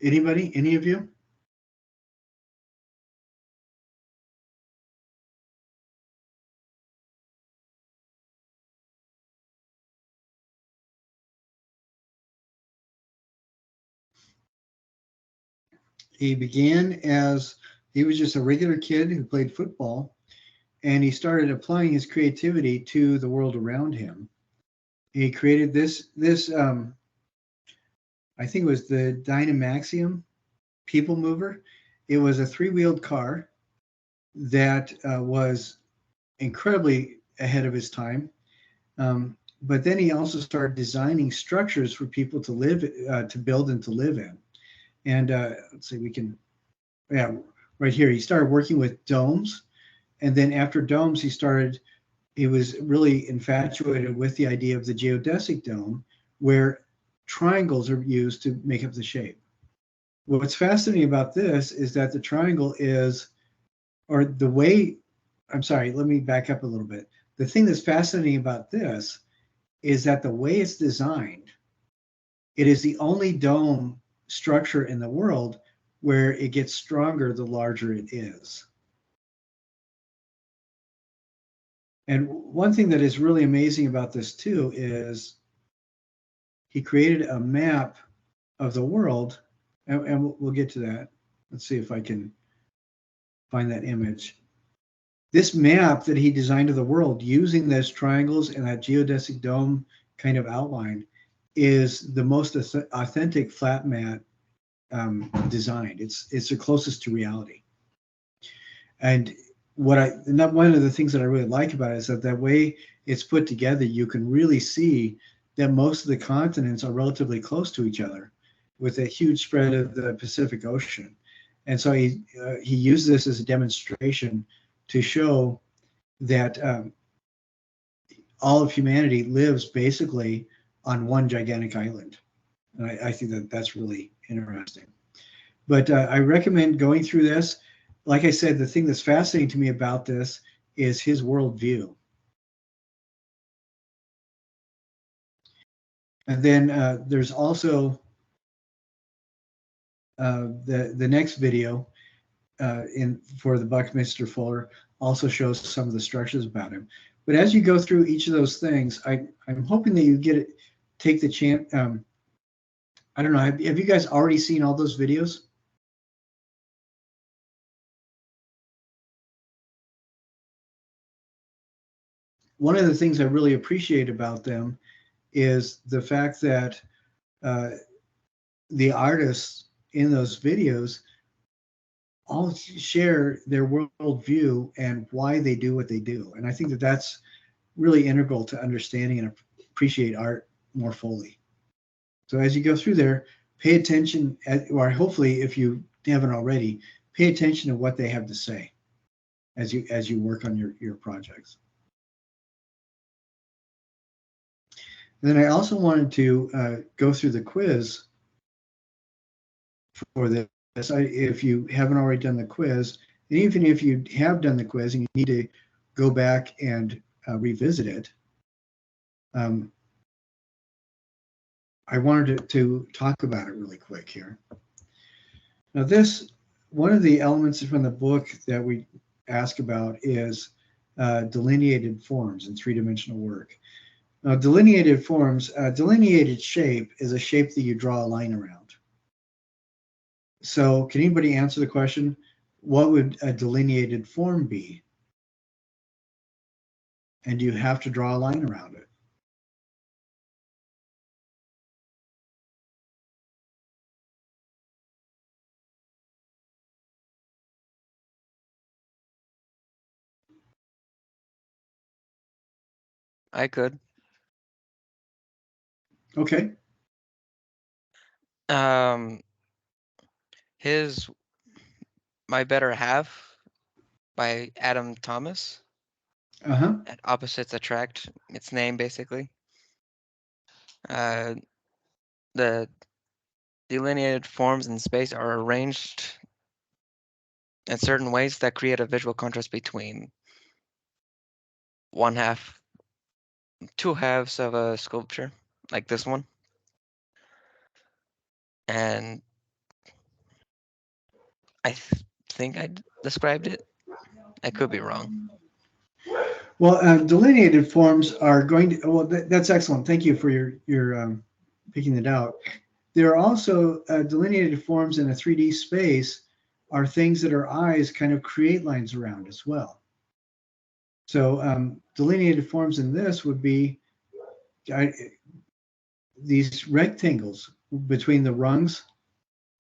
Anybody? Any of you? He began as he was just a regular kid who played football, and he started applying his creativity to the world around him. He created this I think it was the Dynamaxium people mover. It was a three-wheeled car that was incredibly ahead of his time. But then he also started designing structures for people to live, to build and to live in. And let's see, we can, yeah, right here. He started working with domes, and then after domes, he was really infatuated with the idea of the geodesic dome, where triangles are used to make up the shape. What's fascinating about this is that the triangle is, or the way, I'm sorry, let me back up a little bit. The thing that's fascinating about this is that the way it's designed, it is the only dome structure in the world where it gets stronger the larger it is. And one thing that is really amazing about this too is he created a map of the world, and we'll get to that. Let's see if I can find that image. This map that he designed of the world using those triangles and that geodesic dome kind of outline is the most authentic flat mat designed. It's the closest to reality. And one of the things that I really like about it is that way it's put together, you can really see that most of the continents are relatively close to each other, with a huge spread of the Pacific Ocean. And so he used this as a demonstration to show that all of humanity lives basically on one gigantic island. And I think that that's really interesting. But I recommend going through this. Like I said, the thing that's fascinating to me about this is his worldview. And then there's also the next video for the Buckminster Fuller also shows some of the structures about him. But as you go through each of those things, I'm hoping that you take the chance. I don't know. Have you guys already seen all those videos? One of the things I really appreciate about them is the fact that the artists in those videos all share their worldview and why they do what they do. And I think that that's really integral to understanding and appreciate art more fully. So as you go through there, pay attention, or hopefully if you haven't already, pay attention to what they have to say as you work on your projects. And then I also wanted to go through the quiz for this. If you haven't already done the quiz, and even if you have done the quiz and you need to go back and revisit it, I wanted to talk about it really quick here. Now one of the elements from the book that we ask about is delineated forms in three-dimensional work. Now, delineated forms, delineated shape is a shape that you draw a line around. So can anybody answer the question, what would a delineated form be? And you have to draw a line around it. I could. Okay. My Better Half by Adam Thomas. Uh-huh. And Opposites Attract, its name basically. The delineated forms in space are arranged in certain ways that create a visual contrast between two halves of a sculpture, like this one. And I think I described it. I could be wrong. Well, delineated forms are going to, well, that's excellent. Thank you for your picking it out. There are also delineated forms in a 3D space are things that our eyes kind of create lines around as well. So delineated forms in this would be these rectangles between the rungs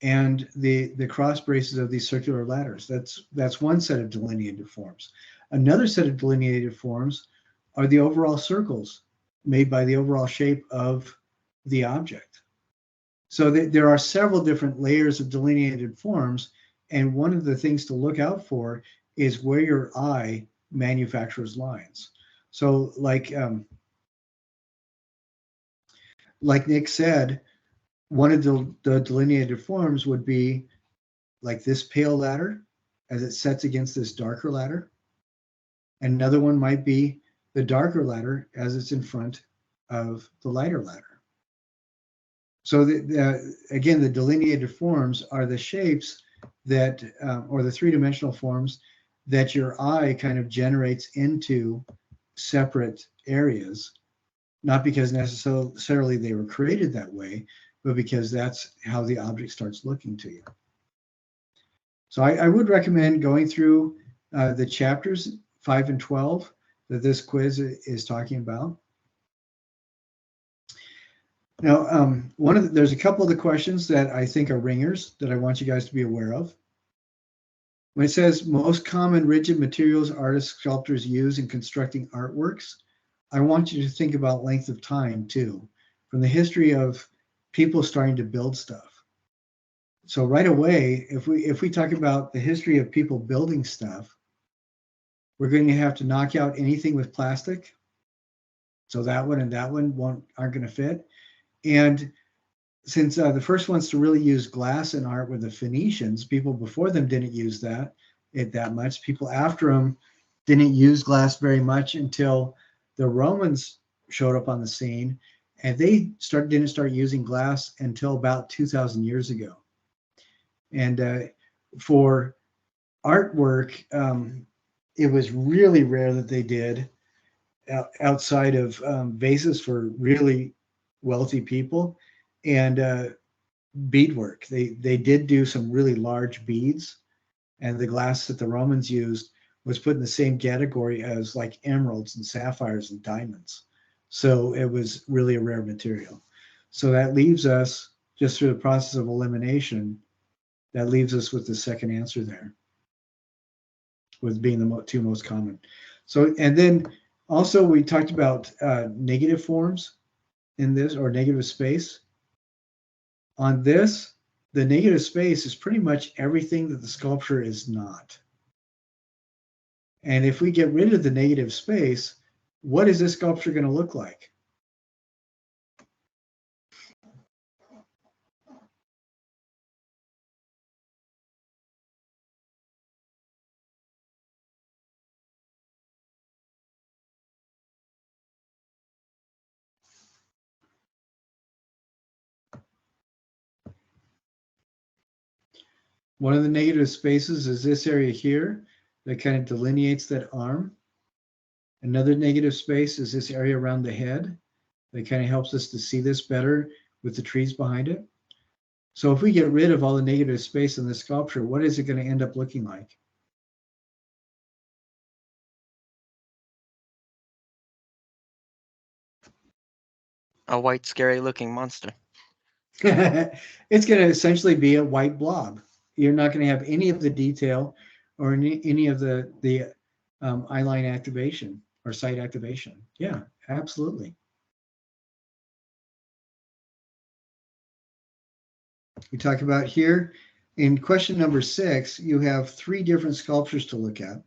and the cross braces of these circular ladders. That's one set of delineated forms. Another set of delineated forms are the overall circles made by the overall shape of the object. So there are several different layers of delineated forms, and one of the things to look out for is where your eye manufactures lines. So like Nick said, one of the delineated forms would be like this pale ladder as it sets against this darker ladder. And another one might be the darker ladder as it's in front of the lighter ladder. So again, the delineated forms are the shapes that, or the three-dimensional forms that your eye kind of generates into separate areas, not because necessarily they were created that way, but because that's how the object starts looking to you. So I would recommend going through the chapters 5 and 12 that this quiz is talking about. Now, there's a couple of the questions that I think are ringers that I want you guys to be aware of. When it says most common rigid materials artists, sculptors use in constructing artworks, I want you to think about length of time too, from the history of people starting to build stuff. So right away, if we talk about the history of people building stuff, we're going to have to knock out anything with plastic. So that one and that one aren't going to fit. And since the first ones to really use glass in art were the Phoenicians, people before them didn't use that much. People after them didn't use glass very much until the Romans showed up on the scene, and they didn't start using glass until about 2,000 years ago. And for artwork, it was really rare that they did outside of vases for really wealthy people and beadwork. They did do some really large beads, and the glass that the Romans used was put in the same category as like emeralds and sapphires and diamonds. So it was really a rare material. So that leaves us, just through the process of elimination, that leaves us with the second answer there, with being the two most common. So, and then also we talked about negative forms in this, or negative space. On this, the negative space is pretty much everything that the sculpture is not. And if we get rid of the negative space, what is this sculpture going to look like? One of the negative spaces is this area here that kind of delineates that arm. Another negative space is this area around the head that kind of helps us to see this better with the trees behind it. So if we get rid of all the negative space in the sculpture, what is it going to end up looking like? A white, scary-looking monster. It's going to essentially be a white blob. You're not going to have any of the detail or any of the eyeline activation or sight activation. Yeah, absolutely. We talk about here in question number 6, you have 3 different sculptures to look at.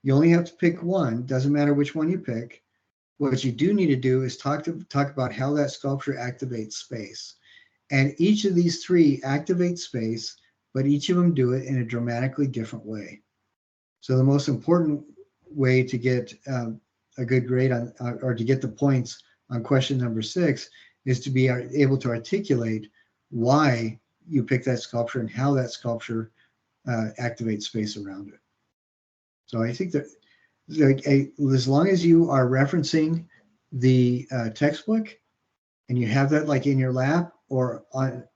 You only have to pick one. Doesn't matter which one you pick. What you do need to do is talk about how that sculpture activates space. And each of these 3 activate space, but each of them do it in a dramatically different way. So the most important way to get a good grade on, or to get the points on question number 6, is to be able to articulate why you pick that sculpture and how that sculpture activate space around it. So I think that as long as you are referencing the textbook and you have that like in your lap or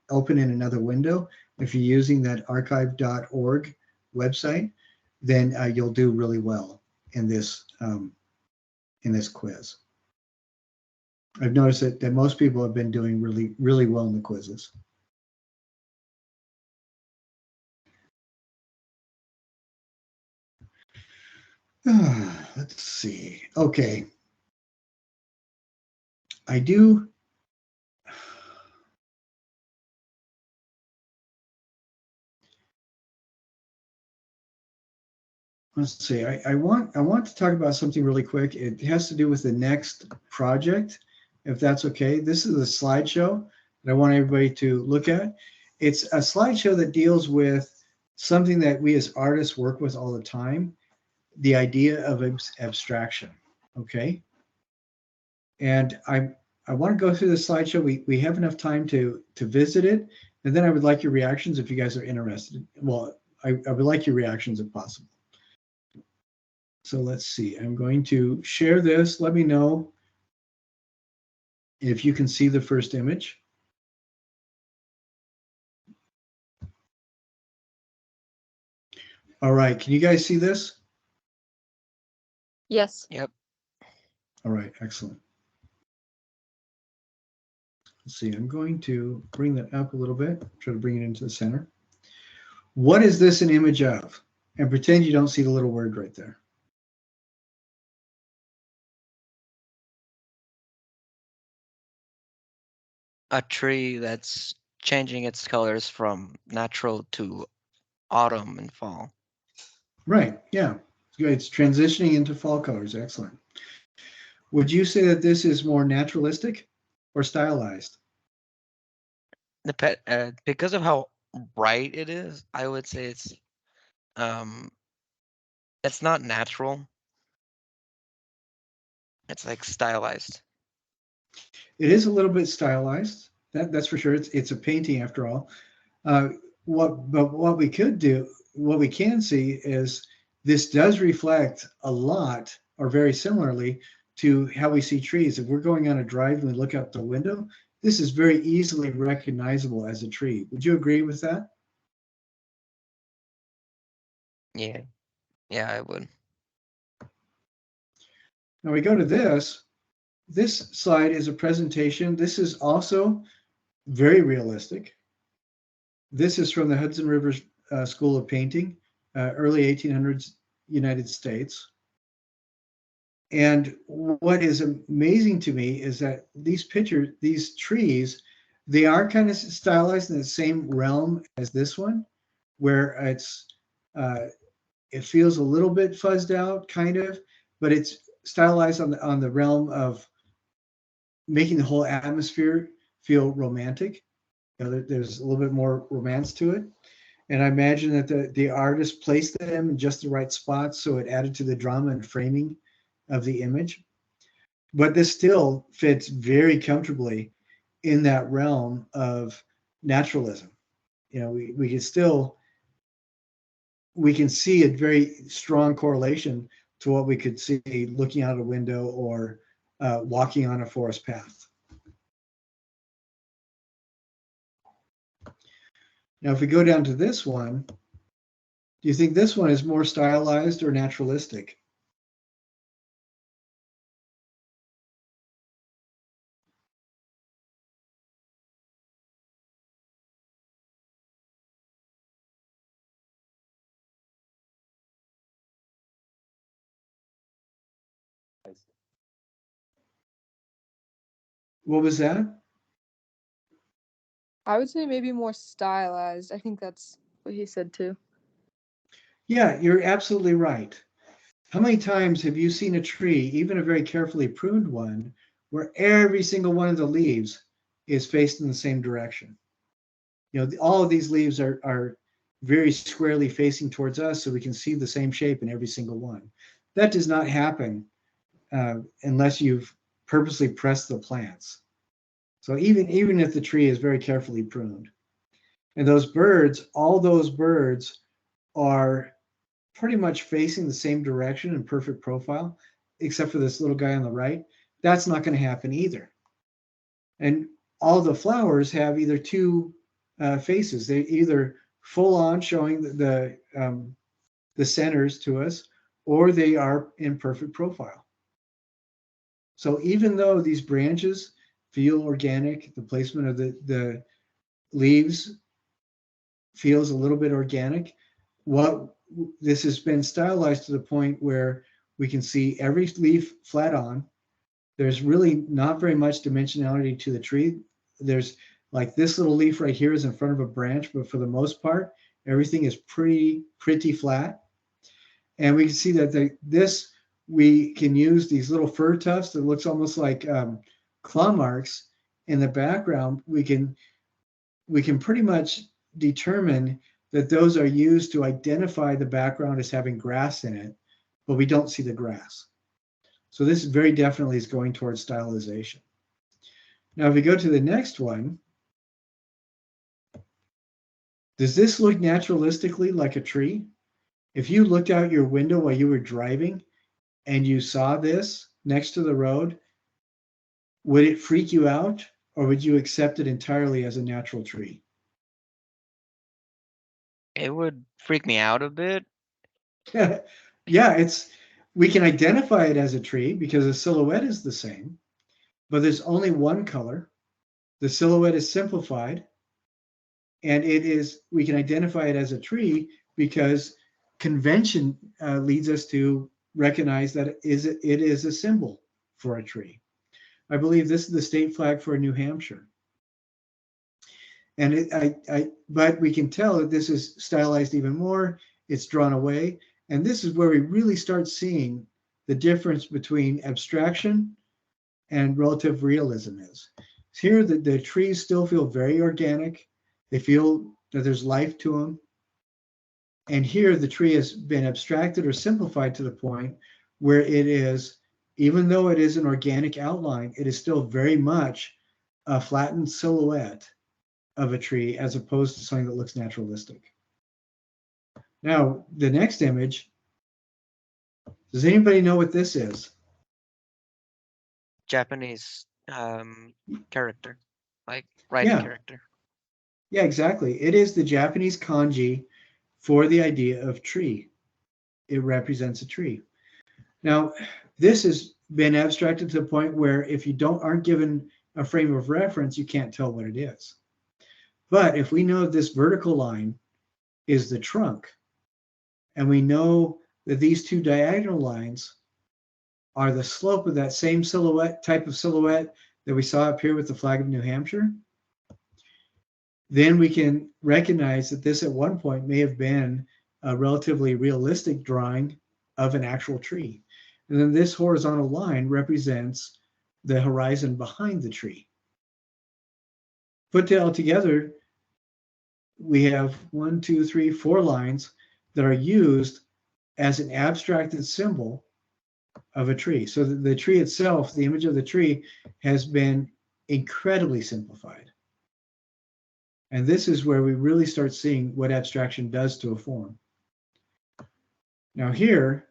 open in another window, if you're using that archive.org website, then you'll do really well in this quiz. I've noticed that most people have been doing really, really well in the quizzes. Let's see. Okay. I do. Let's see. I want to talk about something really quick. It has to do with the next project, if that's okay. This is a slideshow that I want everybody to look at. It's a slideshow that deals with something that we as artists work with all the time, the idea of abstraction. Okay. And I want to go through the slideshow. We have enough time to visit it, and then I would like your reactions if you guys are interested. Well, I would like your reactions if possible. So let's see. I'm going to share this. Let me know if you can see the first image. All right. Can you guys see this? Yes. Yep. All right. Excellent. Let's see. I'm going to bring that up a little bit. Try to bring it into the center. What is this an image of? And pretend you don't see the little word right there. A tree that's changing its colors from natural to autumn and fall. Right. Yeah. It's transitioning into fall colors. Excellent. Would you say that this is more naturalistic or stylized? Because of how bright it is, I would say it's not natural. It's like stylized. It is a little bit stylized. That's for sure. It's a painting after all. What we can see is this does reflect a lot, or very similarly to how we see trees. If we're going on a drive and we look out the window, this is very easily recognizable as a tree. Would you agree with that? Yeah. Yeah, I would. Now we go to this. This slide is a presentation. This is also very realistic. This is from the Hudson River School of Painting, early 1800s United States. And what is amazing to me is that these pictures, these trees, they are kind of stylized in the same realm as this one, where it feels a little bit fuzzed out, kind of, but it's stylized on the realm of making the whole atmosphere feel romantic. You know, there's a little bit more romance to it. And I imagine that the artist placed them in just the right spots, so it added to the drama and framing of the image. But this still fits very comfortably in that realm of naturalism. You know, we can see a very strong correlation to what we could see looking out a window or walking on a forest path. Now, if we go down to this one, do you think this one is more stylized or naturalistic? What was that? I would say maybe more stylized. I think that's what he said too. Yeah, you're absolutely right. How many times have you seen a tree, even a very carefully pruned one, where every single one of the leaves is faced in the same direction? You know, all of these leaves are very squarely facing towards us, so we can see the same shape in every single one. That does not happen unless you've purposely pressed the plants. So even if the tree is very carefully pruned. And those birds, all those birds are pretty much facing the same direction in perfect profile, except for this little guy on the right, that's not going to happen either. And all the flowers have either two faces. They either full on showing the centers to us, or they are in perfect profile. So even though these branches feel organic, the placement of the leaves feels a little bit organic, what this has been stylized to the point where we can see every leaf flat on. There's really not very much dimensionality to the tree. There's like this little leaf right here is in front of a branch, but for the most part, everything is pretty flat. And we can see that we can use these little fur tufts that looks almost like claw marks in the background. We can pretty much determine that those are used to identify the background as having grass in it, but we don't see the grass. So this very definitely is going towards stylization. Now, if we go to the next one, does this look naturalistically like a tree? If you looked out your window while you were driving and you saw this next to the road, would it freak you out, or would you accept it entirely as a natural tree? It would freak me out a bit. Yeah, we can identify it as a tree because the silhouette is the same, but there's only one color. The silhouette is simplified, and we can identify it as a tree because convention leads us to recognize that it is a symbol for a tree. I believe this is the state flag for New Hampshire. And but we can tell that this is stylized even more. It's drawn away. And this is where we really start seeing the difference between abstraction and relative realism is. Here, the trees still feel very organic. They feel that there's life to them. And here, the tree has been abstracted or simplified to the point where it is, even though it is an organic outline, it is still very much a flattened silhouette of a tree as opposed to something that looks naturalistic. Now, the next image, does anybody know what this is? Japanese character, like writing character. Yeah, exactly. It is the Japanese kanji for the idea of tree. It represents a tree. Now, this has been abstracted to the point where if you aren't given a frame of reference, you can't tell what it is. But if we know this vertical line is the trunk, and we know that these two diagonal lines are the slope of that same type of silhouette that we saw up here with the flag of New Hampshire, then we can recognize that this at one point may have been a relatively realistic drawing of an actual tree. And then this horizontal line represents the horizon behind the tree. Put it all together, we have 1, 2, 3, 4 lines that are used as an abstracted symbol of a tree. So the tree itself, the image of the tree, has been incredibly simplified. And this is where we really start seeing what abstraction does to a form. Now here,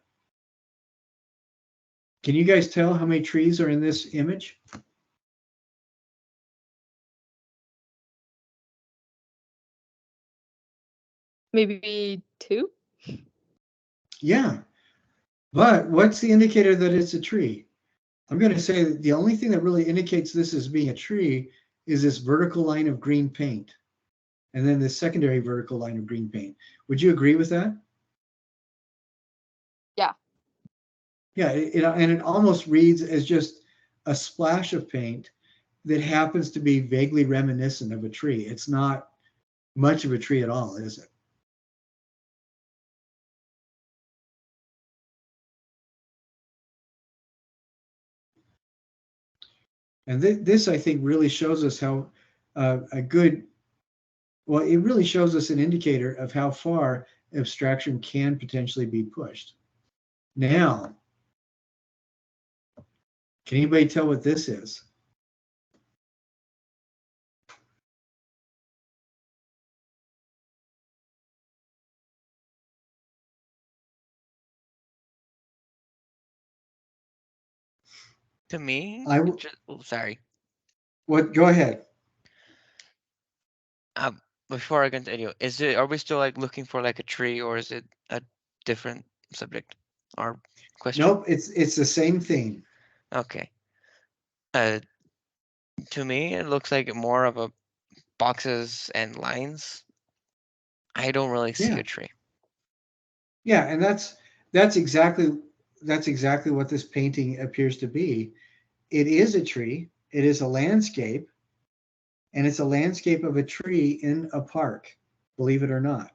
can you guys tell how many trees are in this image? Maybe 2? Yeah. But what's the indicator that it's a tree? I'm going to say that the only thing that really indicates this as being a tree is this vertical line of green paint, and then the secondary vertical line of green paint. Would you agree with that? Yeah. Yeah, and it almost reads as just a splash of paint that happens to be vaguely reminiscent of a tree. It's not much of a tree at all, is it? And this, I think, really shows us how it really shows us an indicator of how far abstraction can potentially be pushed. Now, can anybody tell what this is? To me, I w- sorry. what? Go ahead. Before I continue, are we still like looking for like a tree, or is it a different subject or question? Nope, it's the same thing. Okay. Uh, to me, it looks like more of a boxes and lines. I don't really see Yeah, a tree. yeah, and that's exactly that's exactly what this painting appears to be. It is a tree. It is a landscape, and it's a landscape of a tree in a park. Believe it or not.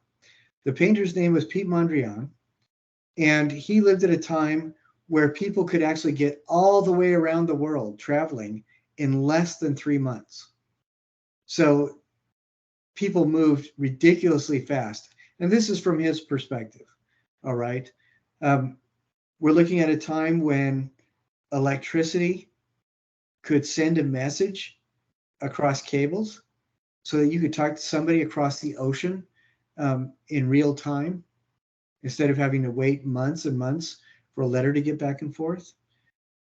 The painter's name was Pete Mondrian, and he lived at a time where people could actually get all the way around the world traveling in less than 3 months. So people moved ridiculously fast. And this is from his perspective. All right. Um, we're looking at a time when electricity could send a message across cables so that you could talk to somebody across the ocean in real time instead of having to wait months and months for a letter to get back and forth.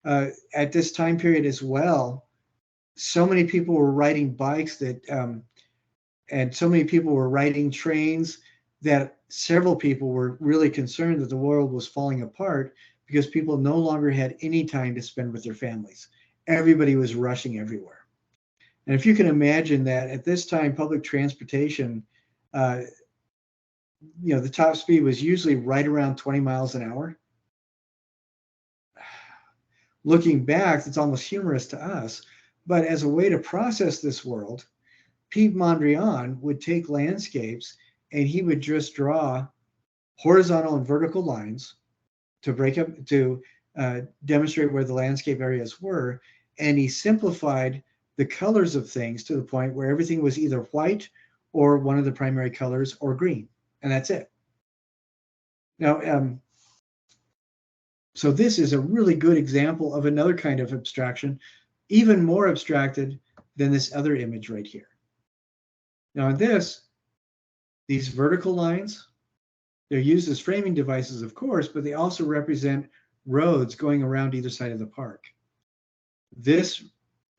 At this time period as well, so many people were riding bikes and so many people were riding trains that several people were really concerned that the world was falling apart because people no longer had any time to spend with their families. Everybody was rushing everywhere. And if you can imagine that at this time, public transportation, uh, the top speed was usually right around 20 miles an hour. Looking back, it's almost humorous to us. But as a way to process this world, Pete Mondrian would take landscapes and he would just draw horizontal and vertical lines to demonstrate where the landscape areas were. And he simplified the colors of things to the point where everything was either white or one of the primary colors or green. And that's it. Now, so this is a really good example of another kind of abstraction, even more abstracted than this other image right here. Now in these vertical lines, they're used as framing devices, of course, but they also represent roads going around either side of the park. This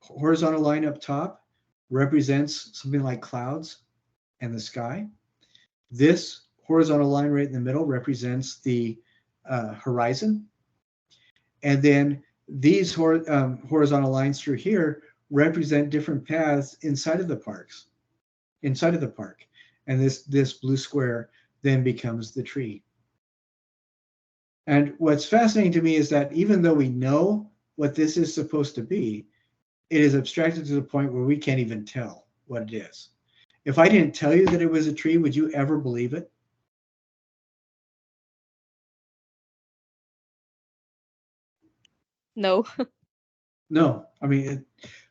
horizontal line up top represents something like clouds and the sky. This horizontal line right in the middle represents the horizon. And then these horizontal lines through here represent different paths inside of the park. And this blue square then becomes the tree. And what's fascinating to me is that even though we know what this is supposed to be, it is abstracted to the point where we can't even tell what it is. If I didn't tell you that it was a tree, would you ever believe it? No. No, I mean,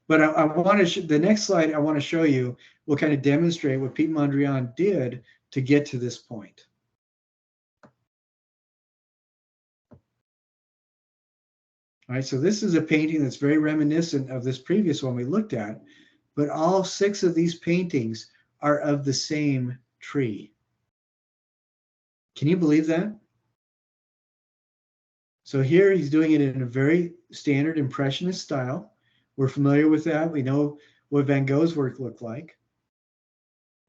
but I want to the next slide I want to show you will kind of demonstrate what Pete Mondrian did to get to this point. All right, so this is a painting that's very reminiscent of this previous one we looked at, but all 6 of these paintings are of the same tree. Can you believe that? So here he's doing it in a very standard Impressionist style. We're familiar with that. We know what Van Gogh's work looked like.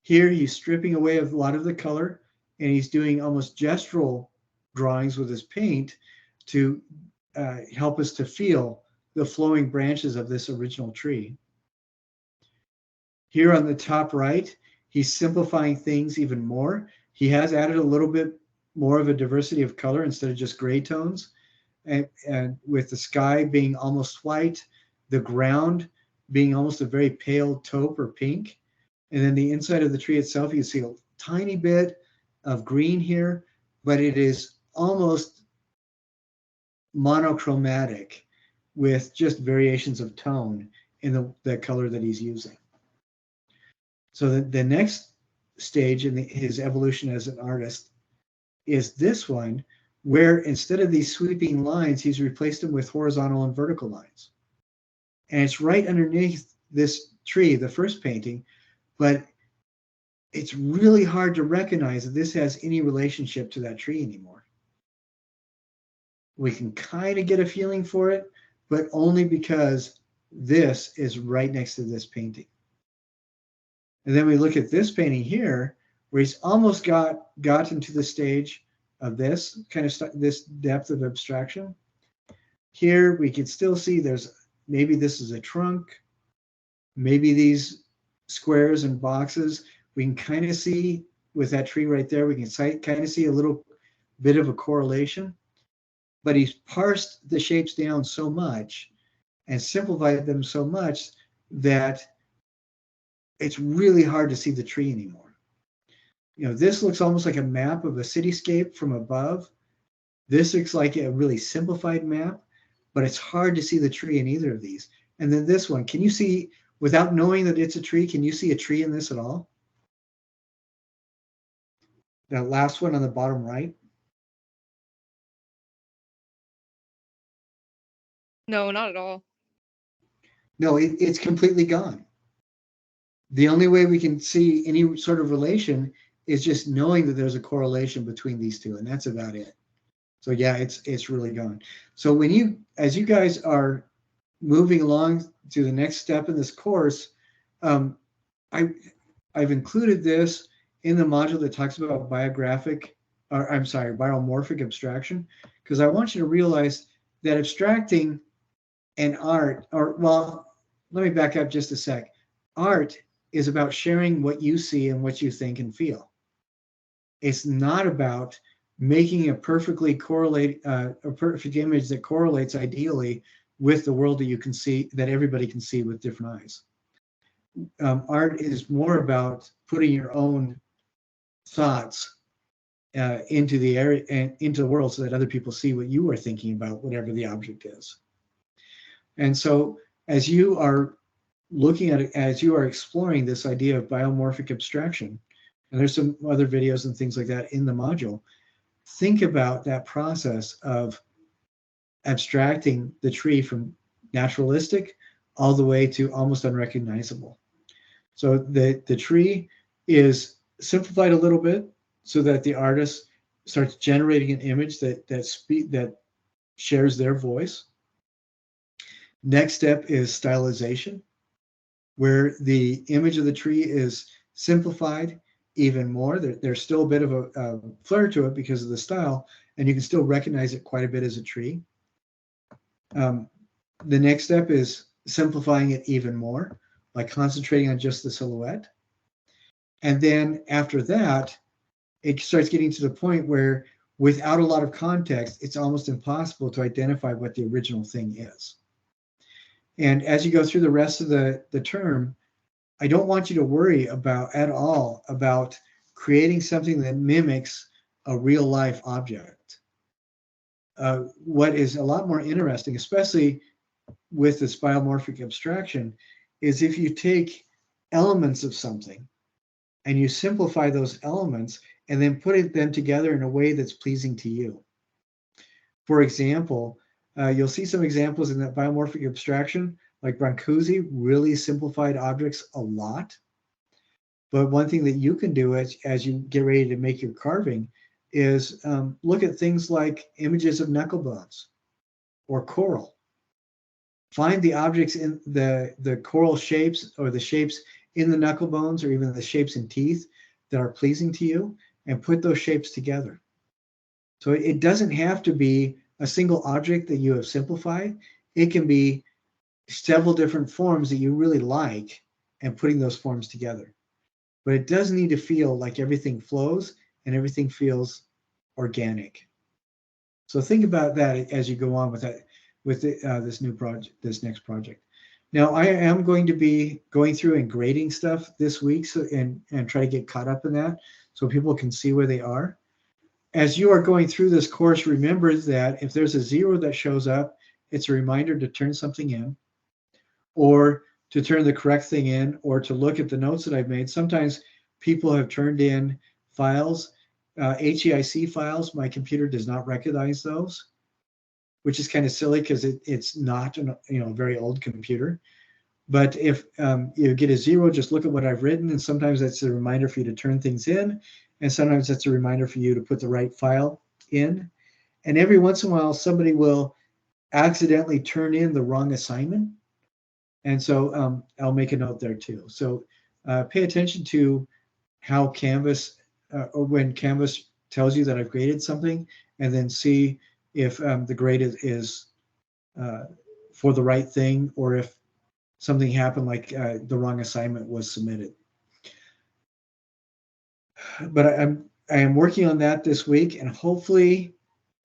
Here he's stripping away a lot of the color and he's doing almost gestural drawings with his paint to help us to feel the flowing branches of this original tree. Here on the top right, he's simplifying things even more. He has added a little bit more of a diversity of color instead of just gray tones. And with the sky being almost white, the ground being almost a very pale taupe or pink. And then the inside of the tree itself, you see a tiny bit of green here, but it is almost monochromatic with just variations of tone in the color that he's using. So the next stage in his evolution as an artist is this one, where instead of these sweeping lines, he's replaced them with horizontal and vertical lines. And it's right underneath this tree, the first painting, but it's really hard to recognize that this has any relationship to that tree anymore. We can kind of get a feeling for it, but only because this is right next to this painting. And then we look at this painting here, where he's almost gotten to the stage of this kind of this depth of abstraction. Here we can still see maybe this is a trunk, maybe these squares and boxes. We can kind of see with that tree right there, we can kind of see a little bit of a correlation, but he's parsed the shapes down so much and simplified them so much that it's really hard to see the tree anymore. You know, this looks almost like a map of a cityscape from above. This looks like a really simplified map, but it's hard to see the tree in either of these. And then this one, can you see, without knowing that it's a tree, can you see a tree in this at all? That last one on the bottom right? No, not at all. No, it's completely gone. The only way we can see any sort of relation is just knowing that there's a correlation between these two, and that's about it. So yeah, it's really gone. So as you guys are moving along to the next step in this course, I've included this in the module that talks about biomorphic abstraction, because I want you to realize that abstracting and art, let me back up just a sec. Art is about sharing what you see and what you think and feel. It's not about making a perfect image that correlates ideally with the world that you can see, that everybody can see with different eyes. Art is more about putting your own thoughts into the area and into the world so that other people see what you are thinking about, whatever the object is. And so as you are looking at it, as you are exploring this idea of biomorphic abstraction, and there's some other videos and things like that in the module, think about that process of abstracting the tree from naturalistic all the way to almost unrecognizable. So the tree is simplified a little bit so that the artist starts generating an image that shares their voice. Next step is stylization, where the image of the tree is simplified even more. There's still a bit of a flair to it because of the style, and you can still recognize it quite a bit as a tree. The next step is simplifying it even more by concentrating on just the silhouette. And then after that, it starts getting to the point where without a lot of context, it's almost impossible to identify what the original thing is. And as you go through the rest of the term, I don't want you to worry at all about creating something that mimics a real life object. What is a lot more interesting, especially with this biomorphic abstraction, is if you take elements of something and you simplify those elements and then put them together in a way that's pleasing to you. For example, you'll see some examples in that biomorphic abstraction, like Brancusi really simplified objects a lot. But one thing that you can do as you get ready to make your carving is look at things like images of knuckle bones or coral. Find the objects in the coral shapes or the shapes in the knuckle bones or even the shapes in teeth that are pleasing to you and put those shapes together. So it doesn't have to be a single object that you have simplified. It can be several different forms that you really like and putting those forms together. But it does need to feel like everything flows and everything feels organic. So think about that as you go on with that, with this new project, this next project. Now I am going to be going through and grading stuff this week, and try to get caught up in that so people can see where they are. As you are going through this course, remember that if there's a 0 that shows up, it's a reminder to turn something in, or to turn the correct thing in, or to look at the notes that I've made. Sometimes people have turned in files, HEIC files. My computer does not recognize those, which is kind of silly because it's not a very old computer. But if you get a 0, just look at what I've written, and sometimes that's a reminder for you to turn things in, and sometimes that's a reminder for you to put the right file in. And every once in a while, somebody will accidentally turn in the wrong assignment. And so I'll make a note there too. So pay attention to how Canvas, or when Canvas tells you that I've graded something, and then see if the grade is for the right thing, or if something happened like the wrong assignment was submitted. But I am working on that this week, and hopefully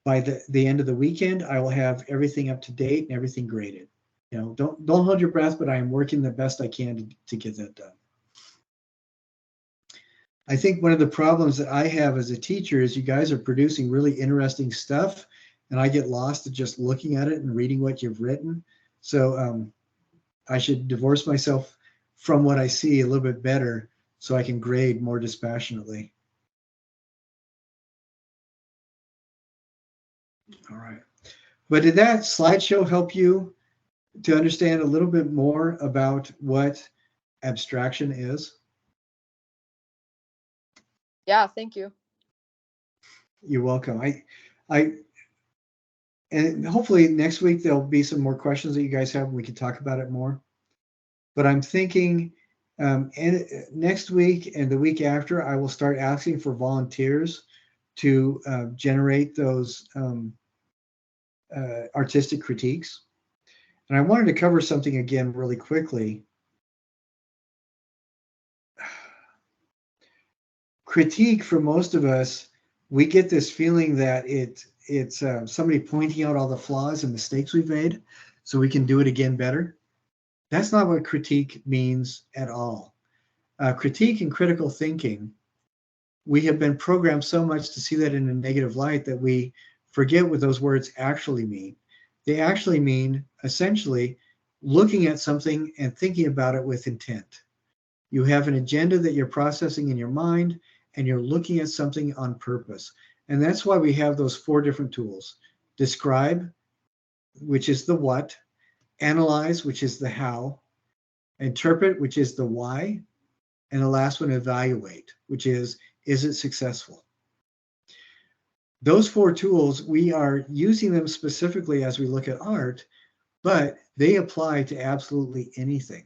by the end of the weekend, I will have everything up to date and everything graded. You know, don't hold your breath, but I am working the best I can to get that done. I think one of the problems that I have as a teacher is you guys are producing really interesting stuff, and I get lost at just looking at it and reading what you've written. So I should divorce myself from what I see a little bit better so I can grade more dispassionately. All right. But did that slideshow help you to understand a little bit more about what abstraction is? Yeah, thank you. You're welcome. And hopefully next week there'll be some more questions that you guys have and we can talk about it more. But I'm thinking next week and the week after, I will start asking for volunteers to generate those artistic critiques. And I wanted to cover something again really quickly. Critique, for most of us, we get this feeling that it's somebody pointing out all the flaws and mistakes we've made so we can do it again better. That's not what critique means at all. Critique and critical thinking, we have been programmed so much to see that in a negative light that we forget what those words actually mean. They actually mean essentially looking at something and thinking about it with intent. You have an agenda that you're processing in your mind, and you're looking at something on purpose. And that's why we have those 4 different tools. Describe, which is the what. Analyze, which is the how. Interpret, which is the why. And the last one, evaluate, which is it successful? Those 4 tools, we are using them specifically as we look at art, but they apply to absolutely anything.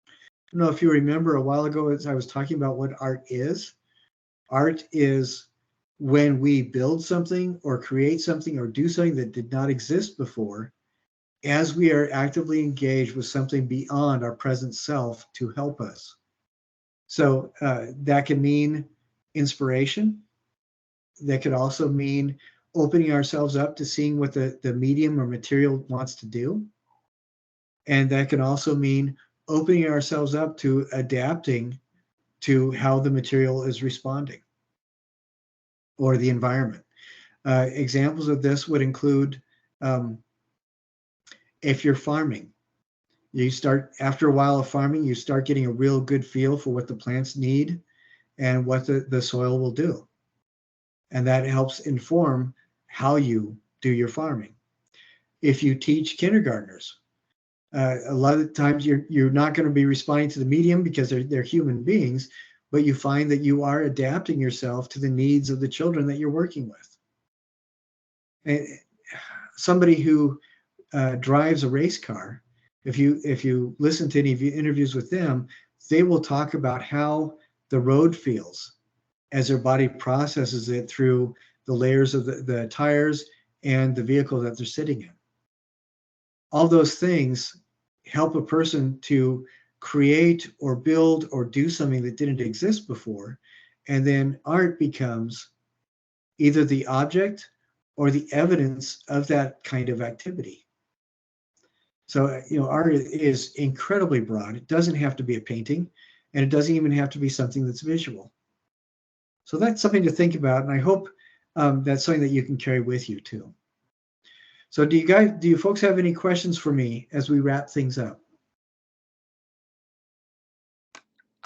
I don't know if you remember a while ago as I was talking about what art is. Art is when we build something or create something or do something that did not exist before, as we are actively engaged with something beyond our present self to help us. So that can mean inspiration. That could also mean opening ourselves up to seeing what the medium or material wants to do. And that can also mean opening ourselves up to adapting to how the material is responding or the environment. Examples of this would include if you're farming. You start, after a while of farming, you start getting a real good feel for what the plants need and what the soil will do. And that helps inform how you do your farming. If you teach kindergartners, a lot of the times you're not going to be responding to the medium because they're human beings, but you find that you are adapting yourself to the needs of the children that you're working with. And somebody who drives a race car, if you listen to any interviews with them, they will talk about how the road feels as their body processes it through the layers of the tires and the vehicle that they're sitting in. All those things help a person to create or build or do something that didn't exist before. And then art becomes either the object or the evidence of that kind of activity. So, art is incredibly broad. It doesn't have to be a painting, and it doesn't even have to be something that's visual. So that's something to think about, and I hope that's something that you can carry with you too. So do you folks have any questions for me as we wrap things up?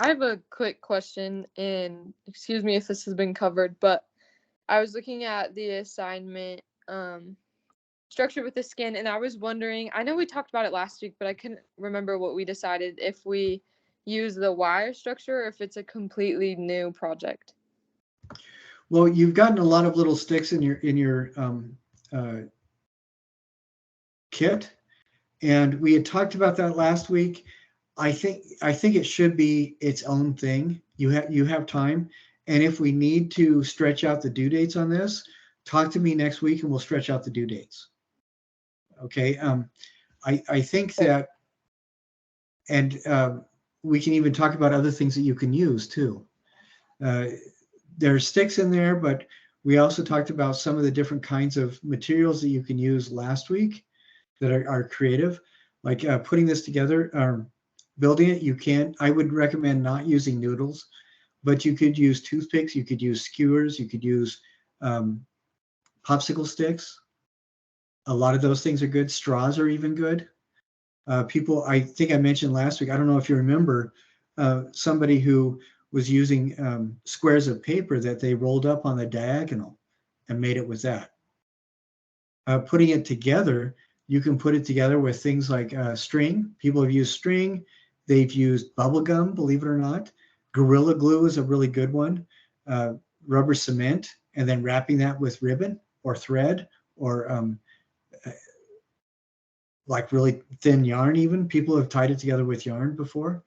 I have a quick question, and excuse me if this has been covered, but I was looking at the assignment structure with the skin, and I was wondering, I know we talked about it last week, but I couldn't remember what we decided, if we use the wire structure or if it's a completely new project. Well, you've gotten a lot of little sticks in your kit. And we had talked about that last week. I think it should be its own thing. You have time. And if we need to stretch out the due dates on this, talk to me next week and we'll stretch out the due dates. Okay. I think that, and we can even talk about other things that you can use too. There are sticks in there, but we also talked about some of the different kinds of materials that you can use last week that are creative, like putting this together, building it. You can, I would recommend not using noodles, but you could use toothpicks, you could use skewers, you could use popsicle sticks. A lot of those things are good. Straws are even good. People, I think I mentioned last week, I don't know if you remember, somebody who was using squares of paper that they rolled up on the diagonal and made it with that. Putting it together, you can put it together with things like string. People have used string. They've used bubble gum, believe it or not. Gorilla Glue is a really good one. Rubber cement, and then wrapping that with ribbon or thread or like really thin yarn even. People have tied it together with yarn before.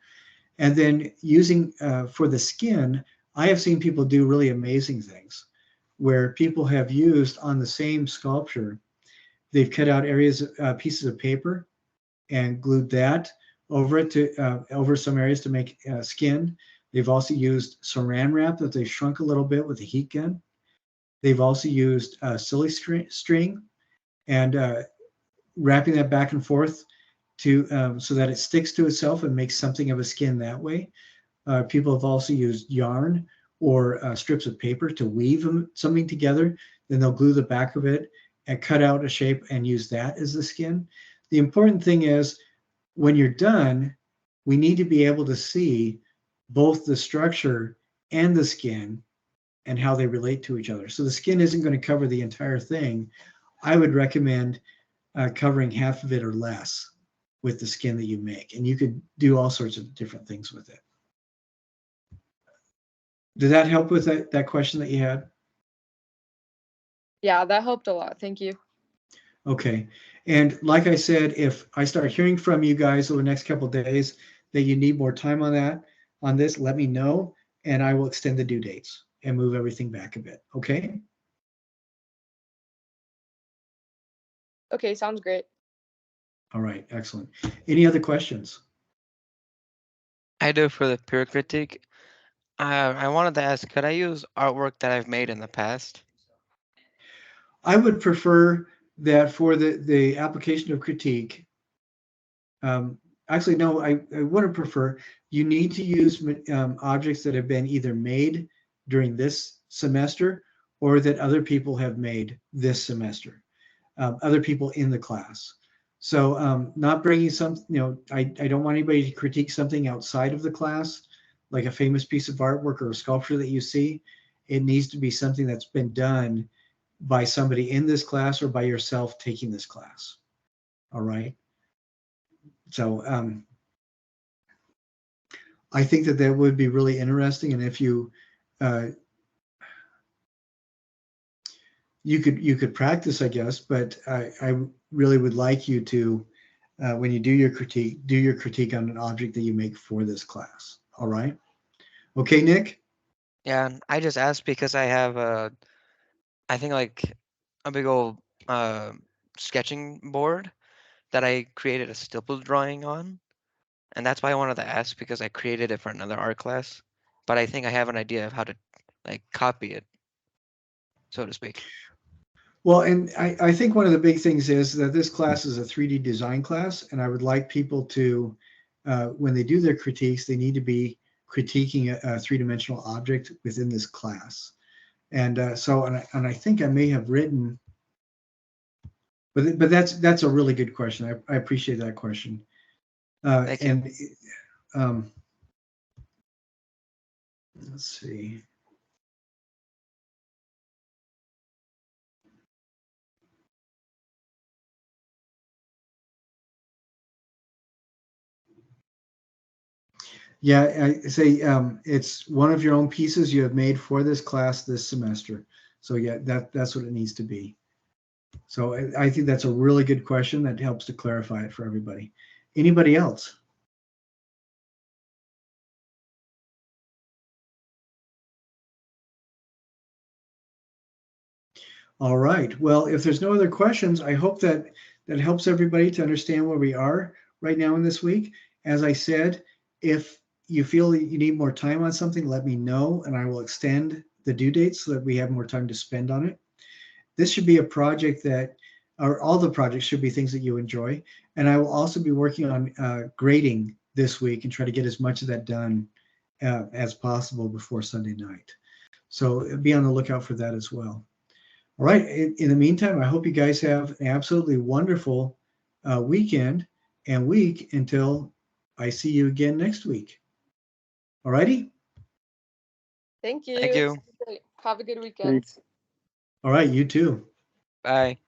And then using, for the skin, I have seen people do really amazing things where people have used on the same sculpture, they've cut out areas, pieces of paper and glued that over it to, over some areas to make skin. They've also used saran wrap that they shrunk a little bit with a heat gun. They've also used silly string and wrapping that back and forth to so that it sticks to itself and makes something of a skin that way. People have also used yarn or strips of paper to weave something together. Then they'll glue the back of it and cut out a shape and use that as the skin. The important thing is when you're done, we need to be able to see both the structure and the skin and how they relate to each other. So the skin isn't going to cover the entire thing. I would recommend covering half of it or less with the skin that you make, and you could do all sorts of different things with it. Did that help with that question that you had? Yeah, that helped a lot. Thank you. Okay. And like I said, if I start hearing from you guys over the next couple of days that you need more time on this, let me know, and I will extend the due dates and move everything back a bit. Okay? Okay, sounds great. All right, excellent. Any other questions? I do for the peer critique. I wanted to ask, could I use artwork that I've made in the past? I would prefer that for the application of critique. Actually, no, I wouldn't prefer. You need to use objects that have been either made during this semester or that other people have made this semester, other people in the class. So not bringing some, I don't want anybody to critique something outside of the class, like a famous piece of artwork or a sculpture that you see. It needs to be something that's been done by somebody in this class or by yourself taking this class. All right. So I think that would be really interesting. And if you you could practice, I guess, but I really would like you to, when you do your critique on an object that you make for this class. All right. Okay, Nick? Yeah, I just asked because I have I think like a big old sketching board that I created a stipple drawing on. And that's why I wanted to ask, because I created it for another art class. But I think I have an idea of how to like copy it, so to speak. Well, and I think one of the big things is that this class is a 3D design class, and I would like people to, when they do their critiques, they need to be critiquing a three-dimensional object within this class. And so, and I think I may have written, but that's a really good question. I appreciate that question. Thank you. And let's see. Yeah, I say it's one of your own pieces you have made for this class this semester. So yeah, that's what it needs to be. So I think that's a really good question that helps to clarify it for everybody. Anybody else? All right. Well, if there's no other questions, I hope that that helps everybody to understand where we are right now in this week. As I said, if you feel that you need more time on something, let me know, and I will extend the due date so that we have more time to spend on it. This should be a project that, or all the projects should be things that you enjoy. And I will also be working on grading this week and try to get as much of that done as possible before Sunday night. So be on the lookout for that as well. All right. In the meantime, I hope you guys have an absolutely wonderful weekend and week until I see you again next week. All righty. Thank you. Thank you. Have a good weekend. Thanks. All right. You too. Bye.